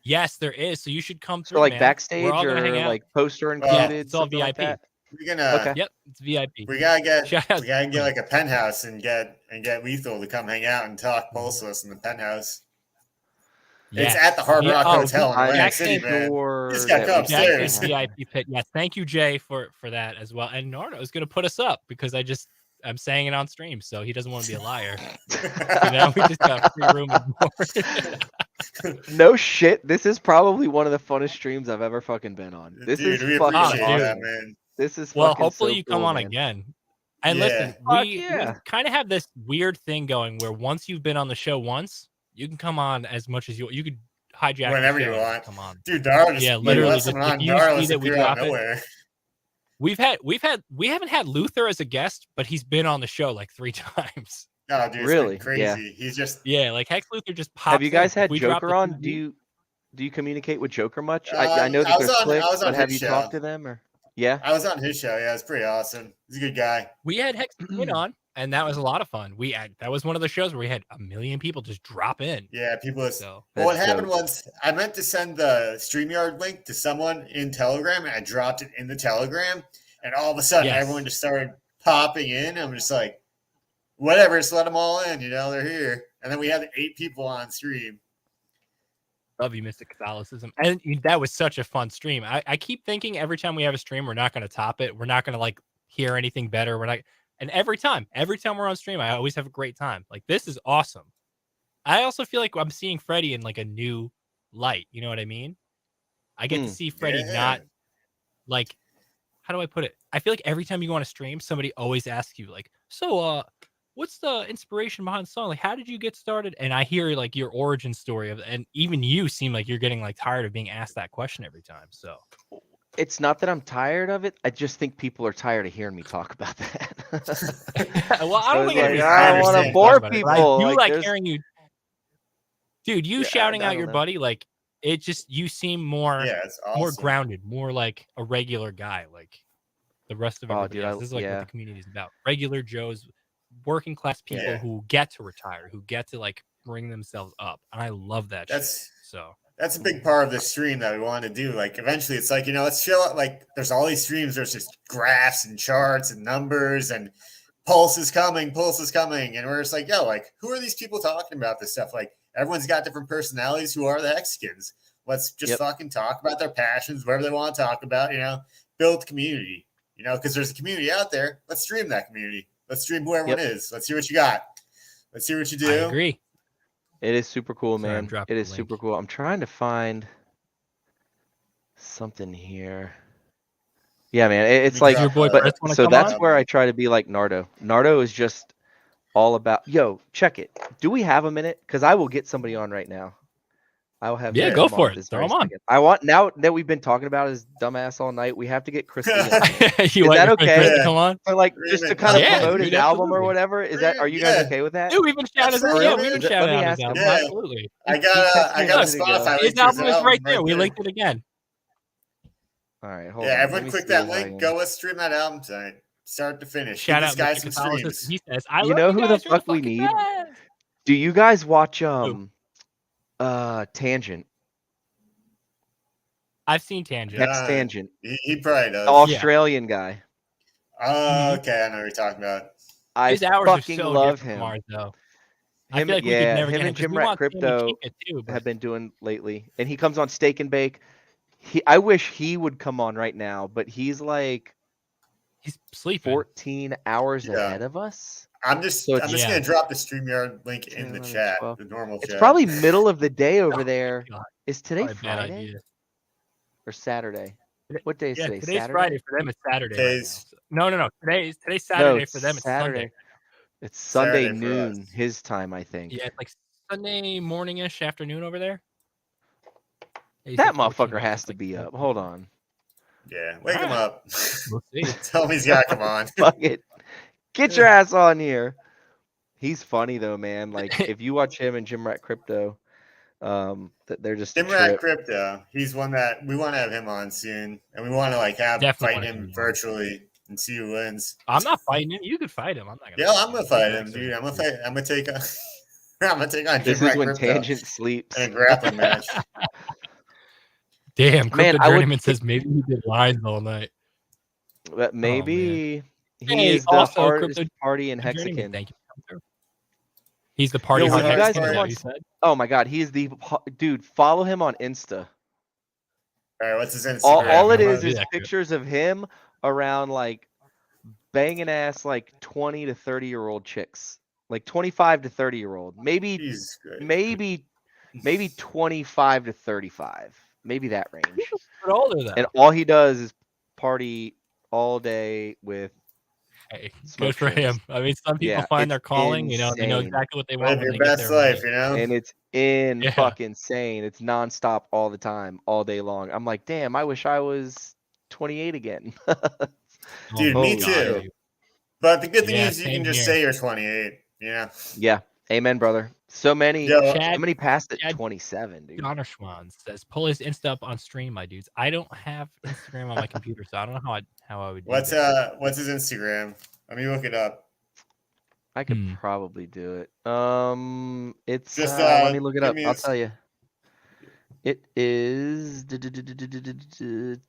Yes, there is. So you should come through. So like backstage or like poster included? Yeah, it's all VIP. Like we're gonna. Yep, it's VIP. We gotta get like a penthouse and get Lethal to come hang out and talk Pulseless in the penthouse. Yes. It's at the Hard Rock Hotel in Atlantic City, man. Just got to come upstairs. VIP pit. Yes, thank you, Jay, for that as well. And Naruto is going to put us up because I'm saying it on stream, so he doesn't want to be a liar. We just got free room and more. No shit. This is probably one of the funnest streams I've ever fucking been on. This is fucking awesome. That, man. This is hopefully so you come on again. And listen, we kind of have this weird thing going where once you've been on the show once, you can come on as much as you could hijack whenever you want. Come on, dude. Darl just literally. If you see that we drop it, we haven't had Luther as a guest, but he's been on the show like 3 times. Oh, dude, really crazy. Yeah. He's just like Hex Luther just pops. Have you guys had Joker on? Do you communicate with Joker much? I know that there's clips, but have you talked to them or? Yeah, I was on his show. Yeah, it's pretty awesome. He's a good guy. We had Hex on. And that was a lot of fun. That was one of the shows where we had 1 million people just drop in. Yeah, people. Well, what happened was I meant to send the StreamYard link to someone in Telegram, and I dropped it in the Telegram, and all of a sudden everyone just started popping in. I'm just like, whatever, just let them all in. They're here. And then we had 8 people on stream. Love you, Mystic Catholicism. And that was such a fun stream. I keep thinking every time we have a stream, we're not going to top it. We're not going to like hear anything better. We're not. And every time we're on stream, I always have a great time. Like, this is awesome. I also feel like I'm seeing Freddie in like a new light. You know what I mean? I get to see Freddie not like, how do I put it? I feel like every time you go on a stream, somebody always asks you like, so what's the inspiration behind the song? Like, how did you get started? And I hear like your origin story and even you seem like you're getting like tired of being asked that question every time. So it's not that I'm tired of it. I just think people are tired of hearing me talk about that. Well, I don't think I don't want to bore people. You like hearing you, dude. You shouting out your buddy, like it just you seem more, more grounded, more like a regular guy, like the rest of everybody else. This is like what the community is about. Regular Joes, working class people who get to retire, who get to like bring themselves up, and I love that. That's a big part of the stream that we want to do. Like, eventually it's like, let's show like there's all these streams. There's just graphs and charts and numbers and pulse is coming. And we're just like, yo, like, who are these people talking about this stuff? Like, everyone's got different personalities. Who are the Hexicans? Let's just fucking talk about their passions, whatever they want to talk about, build community, because there's a community out there. Let's stream that community. Let's stream who everyone is. Let's see what you got. Let's see what you do. I agree. It is super cool, man. It is super cool. I'm trying to find something here. Yeah, man. It's We like, your boy drop, Chris wanna so come that's on? where I try to be like Nardo. Nardo is just all about, yo, check it. Do we have a minute? Because I will get somebody on right now. I will have Yeah, him go come on for at it. this Throw very him on. second. I want, now that we've been talking about his dumbass all night, we have to get Chris Lee on. You Is want that your friend okay? Chris to Yeah. come on? For like just to kind of Yeah, promote dude, his album or absolutely. whatever. Is that? Are you guys Yeah. okay with that? Dude, we've been shouting Absolutely, yeah, man. we've been Let shouting me out ask his him. album. Yeah. Absolutely. I He got texted me a the minute ago. Spotify link His to his album is right there. right We linked it again. All right, hold Yeah, on. Let everyone me click see that if I link. can- Go, let's stream that album tonight. Start to finish. Shout Give out this guy Mr. some Catholicism. streams. He says, I You love know you who the guys. You're fuck we fucking need? best. Do you guys watch Who? Tangent? I've seen Tangent. Hex Tangent. He probably does. The Australian guy. Oh, okay. I know what you're talking about. I His hours are fucking so love different from him. ours, though. I Him, feel like we could never him get him and 'cause Jim we Rat want Sammy Crypto Chinka too, but have been doing lately, and he comes on Steak and Bake. I wish he would come on right now, but he's like he's sleeping. 14 hours Yeah. ahead of us. I'm just So gonna drop the StreamYard link in 10, the 11, chat, 12. the normal It's chat. probably middle of the day over Oh, there. God. Is today Probably a bad Friday idea. or Saturday? What day is Yeah, today? today's Saturday? Friday for them. It's Saturday Today's- right now. No. Today's No, Saturday it's for them. It's Saturday. Sunday. It's Sunday Saturday for noon us. his time, I think. Yeah, it's like Sunday morning-ish, afternoon over there. Yeah, That motherfucker has to be up. Hold on. Yeah, wake him Alright. up. We'll see. Tell him he's got to come on. Fuck it. Get your ass on here. He's funny though, man. Like if you watch him and Jim Rat Crypto, they're just a Jim Rat trip. Crypto. He's one that we want to have him on soon, and we want to like have Definitely fight wanna have him him on. virtually and see who wins. I'm not fighting him. You could fight him. I'm not gonna. Yeah, I'm gonna fight him, dude. I'm gonna take on. I'm gonna take on Jim This Rat is when Crypto Tangent sleeps. in a grappling match. Damn, Man, Crypto I would- Journeyman says maybe he did lines all night. But maybe he Hey, is the also, hardest Crypto party in Journeyman, Hexican. thank you for coming through. He's the party Yo, hard when you guys Hexican, is come that on- what you said? Oh my god, he is the dude. Follow him on Insta. All right, what's his Instagram? All it I'm gonna is do that, pictures of him around like banging ass like 20 to 30-year-old chicks, like 25 to 30-year-old, maybe Jesus Christ. maybe 25 to 35, maybe that range. But older though. And all he does is party all day with. Hey, smoke good for shrooms. him. I mean, some people Yeah, find it's their calling. You know, they know insane. exactly what they want Live when your they get best there. life, you know. And it's fucking insane. It's nonstop all the time, all day long. I'm like, damn, I wish I was 28 again. Dude, me too. But the good thing Yeah, is you same can just here. say you're 28. Yeah. Yeah, amen, brother. So many, Yo, so many passed at Chad- 27, dude. Donner Schwan says, "Pull his Insta up on stream, my dudes. I don't have Instagram on my computer, so I don't know how I would." Do what's that. what's his Instagram? Let me look it up. I could probably do it. It's Just, let me look it give up. me I'll his- tell you. It is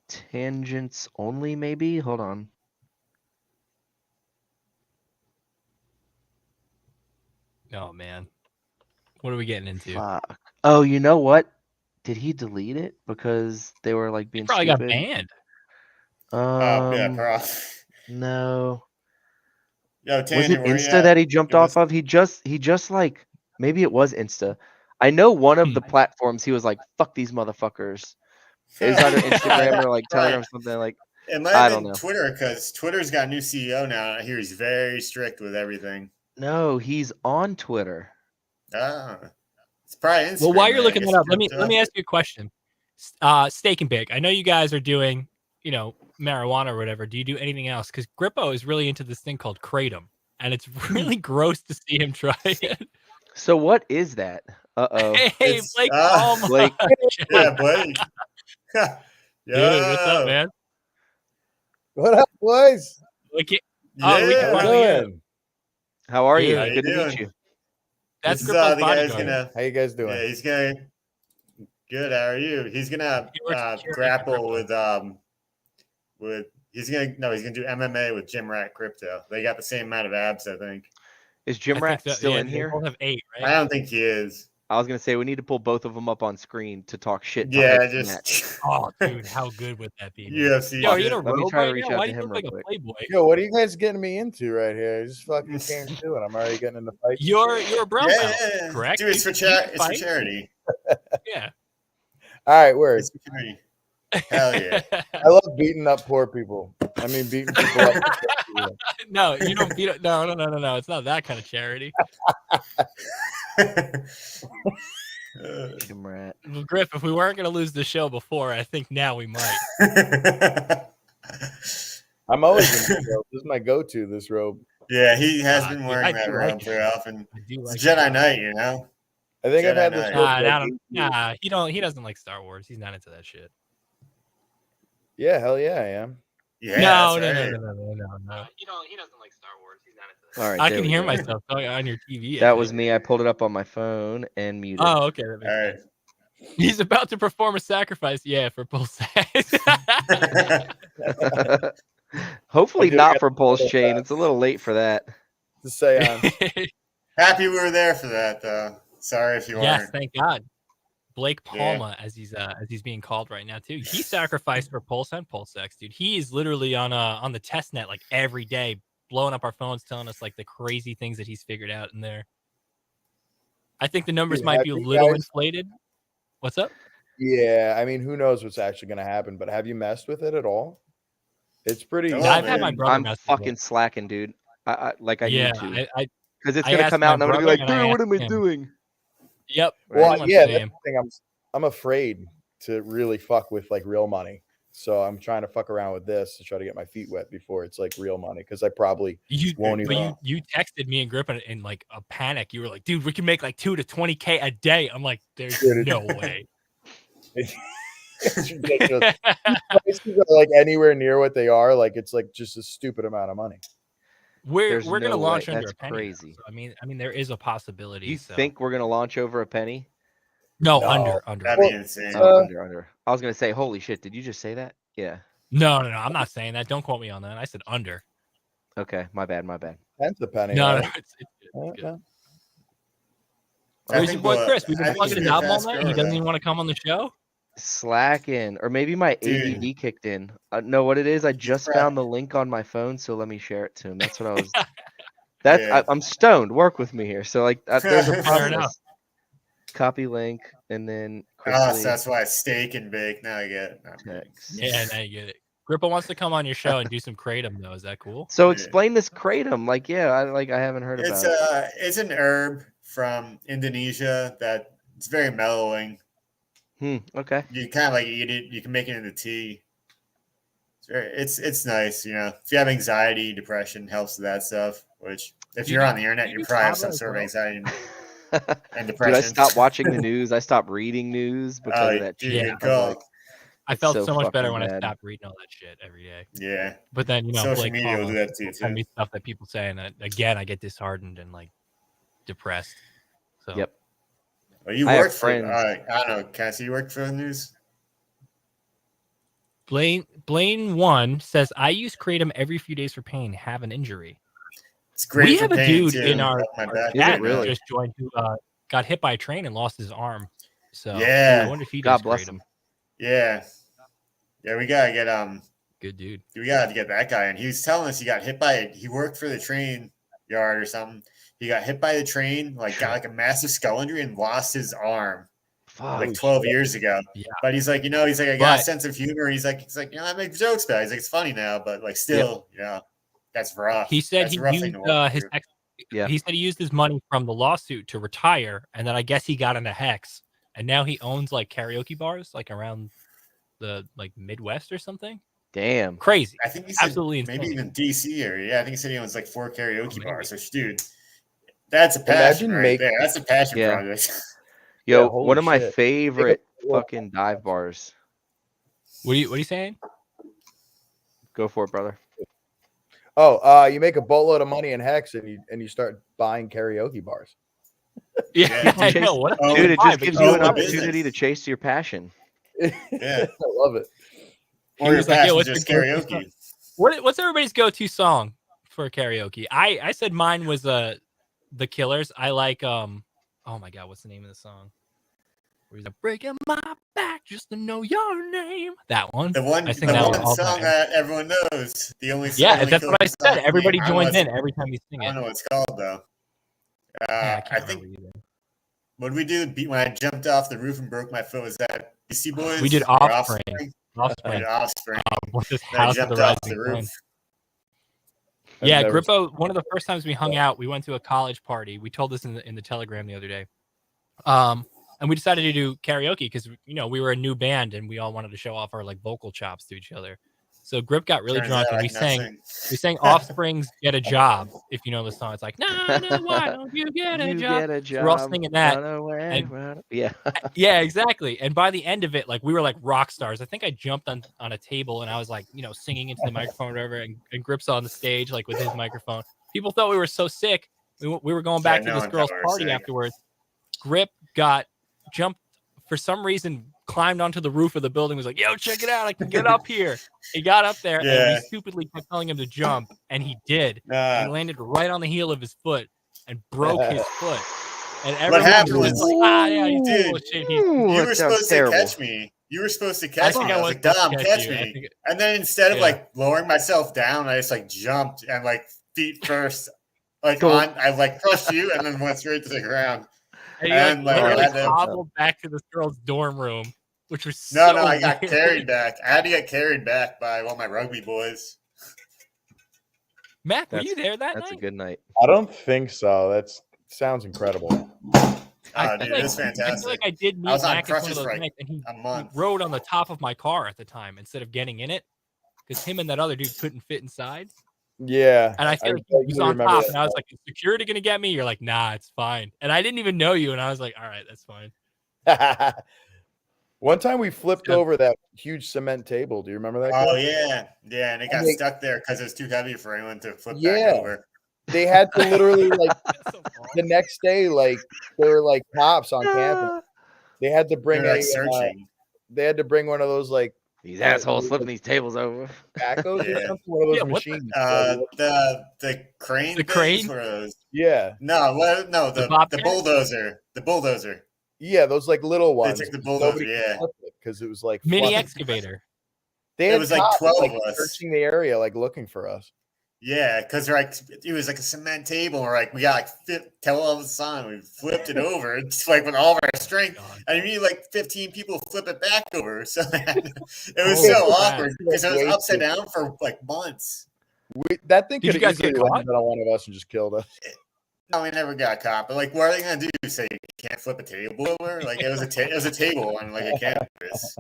tangents only, maybe. Hold on. Oh man, what are we getting into? Fuck. Oh, you know what? Did he delete it because they were like He being probably stupid? got banned. Yeah, bro. No. Yo, Was Tanya, it where you Insta at? that he jumped Give off us- of? He just like, maybe it was Insta. I know one of the platforms he was like, fuck these motherfuckers. It was either Instagram or like Telegram or something like. It might I have don't been know. Twitter because Twitter's got a new CEO now. I hear he's very strict with everything. No, he's on Twitter. Ah, it's probably Instagram. Well, while you're then. I looking guess that up, you let me ask you a question. Steak and Bake. I know you guys are doing, marijuana or whatever. Do you do anything else? Because Grippo is really into this thing called kratom, and it's really gross to see him try it. So what is that? Uh-oh. Hey, It's- Blake. ah, Oh my Blake. Yeah, Blake. Dude, what's up, man? What up, boys? We can Yeah. finally get him. Doing? How are you? Dude, how you Good to meet doing? you. That's This is Grippo's the guy who's bodyguard. gonna. How you guys doing? Yeah, he's gonna. Good. How are you? He's gonna He works at Shoutout grapple Grippo. with. He's gonna do MMA with Jim Rat Crypto. They got the same amount of abs, I think. Is Jim I Rat think so. still Yeah, in they here? both have 8, I right? don't think he is. I was gonna say we need to pull both of them up on screen to talk shit. to Yeah, hype the match. just Oh, dude, how good would that be? man? UFC. Yo, are you in shit. a Let me robe try to right reach now? out Why to do you him look like real a quick. playboy? Yo, what are you guys getting me into right here? I just fucking came to it. I'm already getting into fights. You're a brown Yeah, belt, yeah, yeah. correct? Dude, it's for You can It's for fight. charity. Yeah. All right, word. It's for charity. Hell yeah. I love beating up poor people. I mean, beating people up. No, you don't beat it. No. It's not that kind of charity. Rat. Well, Griff, if we weren't going to lose the show before, I think now we might. I'm always in this robe. This is my go-to, this robe. Yeah, he has been wearing that robe like very often. Like it's Jedi Knight, you know? I think I've had this robe. He doesn't like Star Wars. He's not into that shit. Yeah, hell yeah, I am. Yeah, no. He doesn't like Star Wars. He's not into that. All right, I can hear myself on your TV. That was me. I pulled it up on my phone and muted. Oh, okay. That makes sense. He's about to perform a sacrifice. Yeah, for Pulse. Hopefully not for Pulse Chain. It's a little late for that. To say happy we were there for that, though. Sorry if you weren't. Yes, thank God. Blake Palma, as he's being called right now too. He sacrificed for Pulse and PulseX, dude. He is literally on the test net like every day, blowing up our phones, telling us like the crazy things that he's figured out in there. I think the numbers might be a little inflated. What's up? Yeah, I mean, who knows what's actually going to happen? But have you messed with it at all? It's pretty. Yeah, I've had my brother. I'm fucking slacking, dude. I need to. Because it's gonna come out and I'm gonna be like, dude, what am I doing? Yep. Well, yeah, that's the thing. I'm afraid to really fuck with like real money. So I'm trying to fuck around with this to try to get my feet wet before it's like real money, because I probably won't even. But you texted me and Grip in like a panic. You were like, dude, we can make like $2 to $20K a day. I'm like, there's no way. It's ridiculous. Prices are like anywhere near what they are. Like it's like just a stupid amount of money. We're gonna launch under a penny. Crazy. So, I mean, there is a possibility. You think we're gonna launch over a penny? No, under. That'd be insane. Under. I was gonna say, holy shit! Did you just say that? Yeah. No. I'm not saying that. Don't quote me on that. I said under. Okay, my bad. That's a penny. No, it's good. Where's your boy Chris? We've been plugging his album all night. He doesn't even want to come on the show. Slacking, or maybe my ADD kicked in. No, what it is, I just found the link on my phone, so let me share it to him. That's what I was. I'm stoned. Work with me here. So like, there's a process. Copy link, and then. So that's why it's steak and bake. Now I get it. Yeah, now you get it. Grippa wants to come on your show and do some kratom, though. Is that cool? So explain this kratom. Like, I haven't heard about it. It's an herb from Indonesia that it's very mellowing. Okay. You kind of like eat it. You can make it into tea. It's nice, you know. If you have anxiety, depression, helps with that stuff. Which, if you're on the internet, you probably have some sort of anxiety and depression. Dude, I stopped watching the news. I stopped reading news because of that shit. I felt so much better when I stopped reading all that shit every day. Yeah. But then, you know, social like, media will do that too. Send me stuff that people say, and again, I get disheartened and like depressed. So. Yep. Well, you work for, I don't know, Cassie, you work for the news? Blaine1 says, I use Kratom every few days for pain, have an injury. It's great. We have a dude in our chat really just joined who got hit by a train and lost his arm. So yeah, I wonder if he God bless him. Yeah, we gotta get good dude. We gotta get that guy. And he was telling us he got hit by it. He worked for the train yard or something. He got hit by the train, like got like a massive skull injury and lost his arm like 12 years ago. Yeah. But he's like, I got a sense of humor. He's like, I make jokes about it. He's like, it's funny now, but like still, that's rough. He said he used he said he used his money from the lawsuit to retire, and then I guess he got into HEX, and now he owns like karaoke bars like around the like Midwest or something. Damn, crazy! I think he said absolutely maybe insane. even DC area. Yeah, I think he said he owns like 4 karaoke bars. So, dude, that's a passion there. That's a passion project. Yo, one of my favorite fucking dive bars. What are you saying? Go for it, brother. Oh, you make a boatload of money in HEX and you start buying karaoke bars. Yeah, I know. Dude, it just gives you an opportunity to chase your passion. Yeah, I love it. Or your passion is just karaoke. What's everybody's go-to song for karaoke? I said mine was The Killers. I like oh my god, what's the name of the song? Where he's like, breaking my back just to know your name. That one. The one song that everyone knows. The only song. Yeah, that's what I said. Everybody joins in every time you sing it. I don't know what it's called though. I think what did we do when I jumped off the roof and broke my foot? Was that Beastie Boys? We did Offspring. Offspring. Offspring. With this Then I House of the jumped off Rising the roof. Sun. Yeah, never Grippo. One of the first times we hung out, we went to a college party. We told this in the Telegram the other day. And we decided to do karaoke because we were a new band and we all wanted to show off our like vocal chops to each other. So Grip got really Turns drunk out and I we can sang Offspring's "Get a Job." If you know the song, it's like, "No, why don't you get a job?" So we're all singing that. Run away, And, yeah. yeah, exactly. And by the end of it, like we were like rock stars. I think I jumped on a table and I was like, singing into the microphone or whatever. And Grip's on the stage like with his microphone. People thought we were so sick. We were going back to this girl's party afterwards. Grip jumped for some reason, climbed onto the roof of the building, was like, "Yo, check it out, I can get up here." He got up there and we stupidly kept telling him to jump, and he did. And he landed right on the heel of his foot and broke his foot. And everyone was like, yeah, you were supposed to catch me. You were supposed to catch me. I was like, Domm, catch me. And then instead of like lowering myself down, I just like jumped and like feet first, I like crushed you and then went straight to the ground. And like I had to hobble back to this girl's dorm room, which was no, I got carried back. I had to get carried back by one of my rugby boys. Matt, were you there that night? That's a good night. I don't think so. That sounds incredible. Dude, it was fantastic. I feel like I did meet Mac at one of those nights, and he rode on the top of my car at the time instead of getting in it, because him and that other dude couldn't fit inside. Yeah. And I feel like he was on top, and I was like, "Is security gonna get me?" You're like, "Nah, it's fine." And I didn't even know you, and I was like, "All right, that's fine." One time we flipped over that huge cement table. Do you remember that? Oh yeah, and it got stuck there because it was too heavy for anyone to flip back over. They had to literally like the next day, like there were like cops on campus. They had to bring searching. They had to bring one of those like these assholes flipping these tables over. Backhoes or something. One of those machines. The crane. The crane. Yeah. No, the bulldozer. The bulldozer. Yeah, those like little ones. They took the bulldozer, because it was like mini excavator. It was like 12 of us searching the area, like looking for us. Yeah, because it was like a cement table. We're like, we got like 10 of us on. We flipped it over. It's like with all of our strength. And you need like 15 people to flip it back over. So it was so awkward because it was upside down for like months. That thing could have easily landed on one of us and just killed us. No, we never got caught. But like, what are they gonna do? Say you can't flip a table over? Like it was a table on like a campus.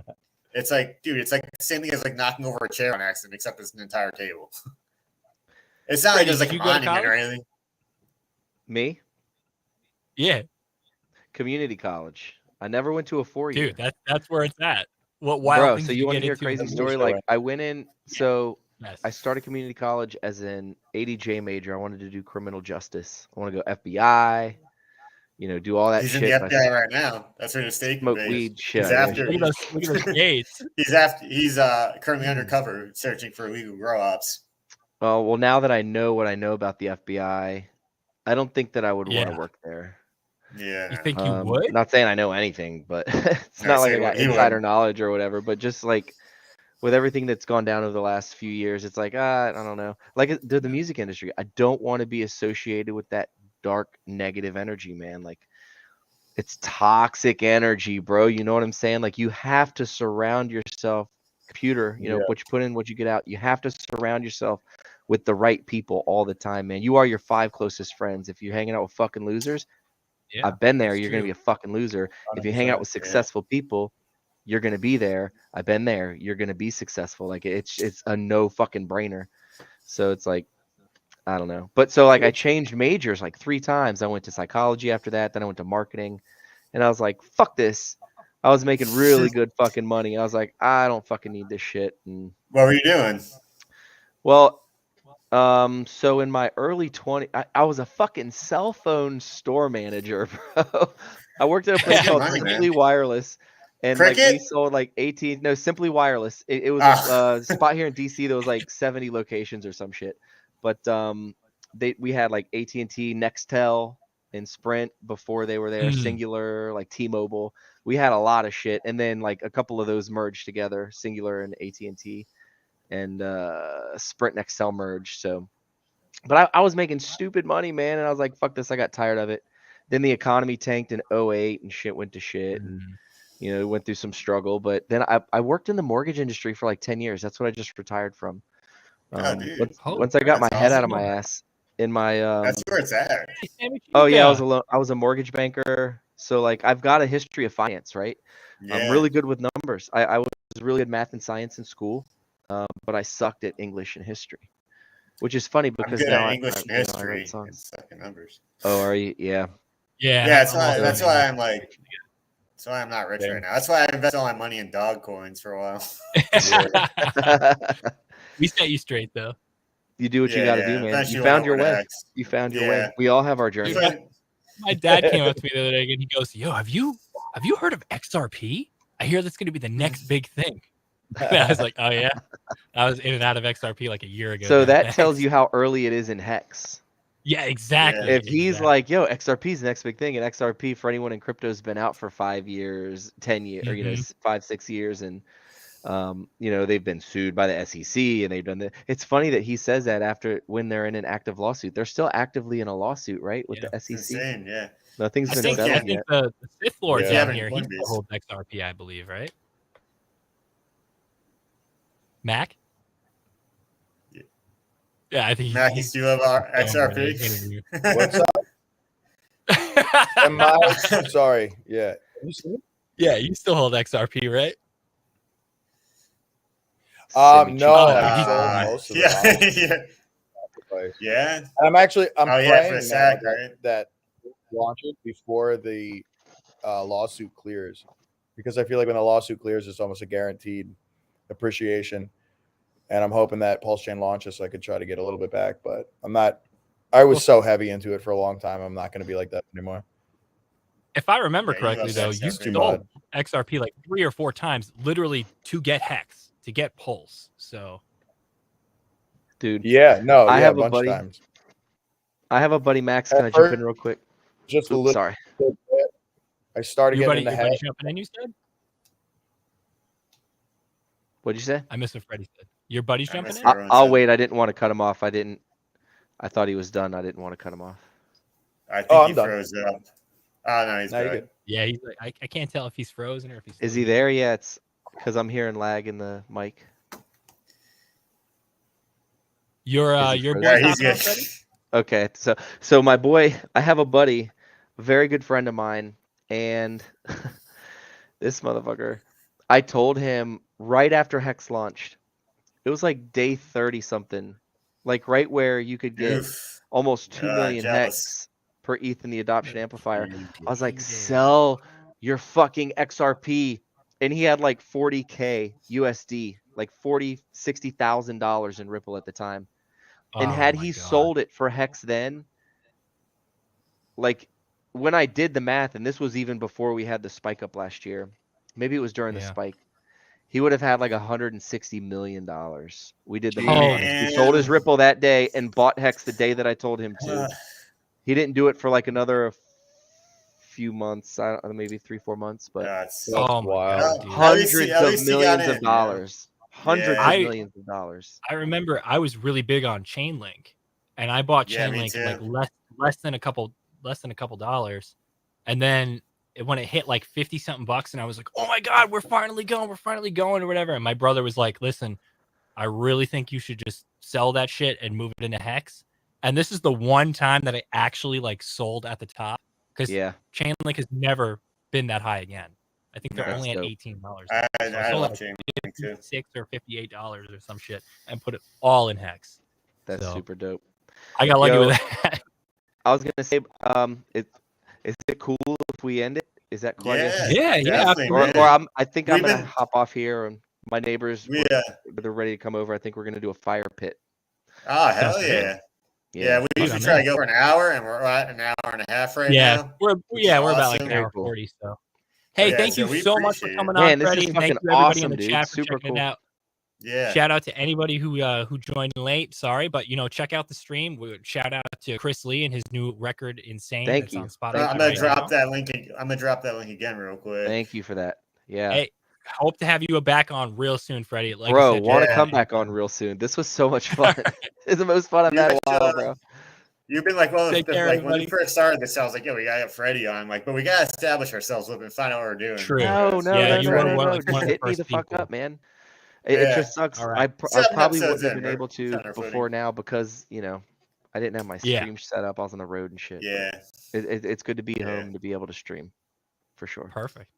It's like, dude, it's like the same thing as like knocking over a chair on accident, except it's an entire table. It's not like it was like a monument or anything. Me? Yeah. Community college. I never went to a 4-year. Dude, that's where it's at. What wild Bro, things so you want to hear a into crazy story? Like I went in, I started community college as an ADJ major. I wanted to do criminal justice. I want to go FBI, do all that shit. He's in the FBI right now. That's where the state smoke weed shit. He's after look at those skates. He's currently undercover searching for illegal grow-ops. Oh, well, now that I know what I know about the FBI, I don't think that I would want to work there. Yeah. You think you would? Not saying I know anything, but it's not like I got insider knowledge or whatever, but just like with everything that's gone down over the last few years, it's like, I don't know. Like the music industry, I don't want to be associated with that dark, negative energy, man. Like it's toxic energy, bro. You know what I'm saying? Like you have to surround yourself, computer, what you put in, what you get out. You have to surround yourself with the right people all the time, man. You are your 5 closest friends. If you're hanging out with fucking losers, I've been there. You're going to be a fucking loser. If you hang out with successful people, you're going to be there. I've been there. You're going to be successful. Like it's a no fucking brainer. So it's like, I don't know. But so like I changed majors like 3 times. I went to psychology after that. Then I went to marketing and I was like, fuck this. I was making really good fucking money. I was like, I don't fucking need this shit. And what were you doing? Well, so in my early 20s, I was a fucking cell phone store manager, bro. I worked at a place called Simply Wireless, and like we sold like 18. No, Simply Wireless. It was a spot here in DC that was like 70 locations or some shit. But we had like AT&T, Nextel, and Sprint before they were there. Singular, like T-Mobile. We had a lot of shit, and then like a couple of those merged together, Singular and AT&T. And Sprint and Excel merged. So, but I was making stupid money, man. And I was like, fuck this. I got tired of it. Then the economy tanked in 2008 and shit went to shit. And went through some struggle, but then I worked in the mortgage industry for like 10 years. That's what I just retired from. Once I got my head out of my ass in my that's where it's at. Oh yeah, I was a mortgage banker. So like I've got a history of finance, right? Yeah. I'm really good with numbers. I was really good at math and science in school, but I sucked at English and history, which is funny because I'm good now at English and history I write and songs. suck at numbers. Oh, are you? Yeah. Yeah. That's why I'm like. That's why I'm not rich right now. That's why I invest all my money in dog coins for a while. We set you straight though. You do what you got to do, man. Eventually You found your way. HEX. You found your way. We all have our journey. My dad came up to me the other day and he goes, "Yo, have you heard of XRP? I hear that's going to be the next big thing." And I was like, "Oh yeah." I was in and out of XRP like a year ago. So that tells you how early it is in HEX. Yeah, exactly. If he's like, "Yo, XRP is the next big thing," and XRP for anyone in crypto has been out for 5 years, 10 years, or 5-6 years, and they've been sued by the SEC and they've done that. It's funny that he says that when they're in an active lawsuit. They're still actively in a lawsuit, right, with the SEC. Insane, yeah. Nothing's been settled yet. I think the Sith Lord down here, he still holds XRP, I believe, right? Mac? Yeah, I think Mac, you still have our XRP? What's up? Sorry. Yeah. Yeah, you still hold XRP, right? No. Yeah. I'm praying SAC, that launch it before the lawsuit clears, because I feel like when the lawsuit clears, it's almost a guaranteed appreciation. And I'm hoping that Pulse Chain launches so I could try to get a little bit back, but I'm not. I was so heavy into it for a long time. I'm not going to be like that anymore. If I remember correctly, though, you stole XRP like 3 or 4 times, literally to get HEX, to get Pulse. So, dude, I have a bunch of times. I have a buddy, Max. Can I jump in real quick? Just a little. Sorry. I started getting in the head. Jumping in, you said? What'd you say? I missed what Freddie said. Your buddy's jumping in? I'll wait. I didn't want to cut him off. I thought he was done. I didn't want to cut him off. I think he froze up. Oh, no, he's good. Yeah, he's like, I can't tell if he's frozen or if he's... Is he there? Yeah, it's because I'm hearing lag in the mic. Your he's good. Okay, so my boy, I have a buddy, a very good friend of mine, and this motherfucker, I told him right after HEX launched, it was like day 30 something, like right where you could get almost 2 million HEX per ETH in the adoption amplifier. I was like, sell your fucking XRP. And he had like 40K USD, like $60,000 in Ripple at the time. And had he sold it for HEX then, like when I did the math, and this was even before we had the spike up last year, maybe it was during the spike, he would have had like $160 million. We did the math. He sold his Ripple that day and bought HEX the day that I told him to. He didn't do it for like another few months, maybe 3-4 months, but that's wild. Hundreds of millions of dollars. Hundreds of millions of dollars. I remember I was really big on Chainlink, and I bought Chainlink like less than a couple dollars, and then when it hit like 50 something bucks, and I was like, oh my god, we're finally going or whatever. And my brother was like, listen, I really think you should just sell that shit and move it into HEX. And this is the one time that I actually like sold at the top, because Chainlink has never been that high again. I think they're only at $18. I love Chainlink too. $56 or $58 or some shit, and put it all in HEX. That's super dope. I got lucky with that. I was gonna say, is it cool if we end it? Is that cool? Yeah. Or I think I'm gonna hop off here, and my neighbors, they're ready to come over. I think we're gonna do a fire pit. Oh hell yeah. Yeah, we usually try to go for an hour, and we're at an hour and a half right now. We're about like an hour 40. So, hey, thank you so much for coming on, Freddie. Thank you everybody in the chat for checking it out. Yeah. Shout out to anybody who joined late. Sorry, but check out the stream. Shout out to Chris Lee and his new record, Insane. Thank you. On Spotify I'm gonna drop that link. I'm gonna drop that link again real quick. Thank you for that. Yeah. Hey, hope to have you back on real soon, Freddie. Like bro, want to come back on real soon. This was so much fun. It's the most fun I've had in a while, bro. You've been like, well, Take care, like when we everybody. first started this, I was like, yo, we gotta have Freddie on. Like, but we gotta establish ourselves and find out what we're doing. True. No. you were one of Just the hit me first the fuck people. up, man. It just sucks. All right. I 7 probably episodes wouldn't have in, been we're able to on our before footing. now because I didn't have my stream set up. I was on the road and shit. Yeah. It's good to be home to be able to stream, for sure. Perfect.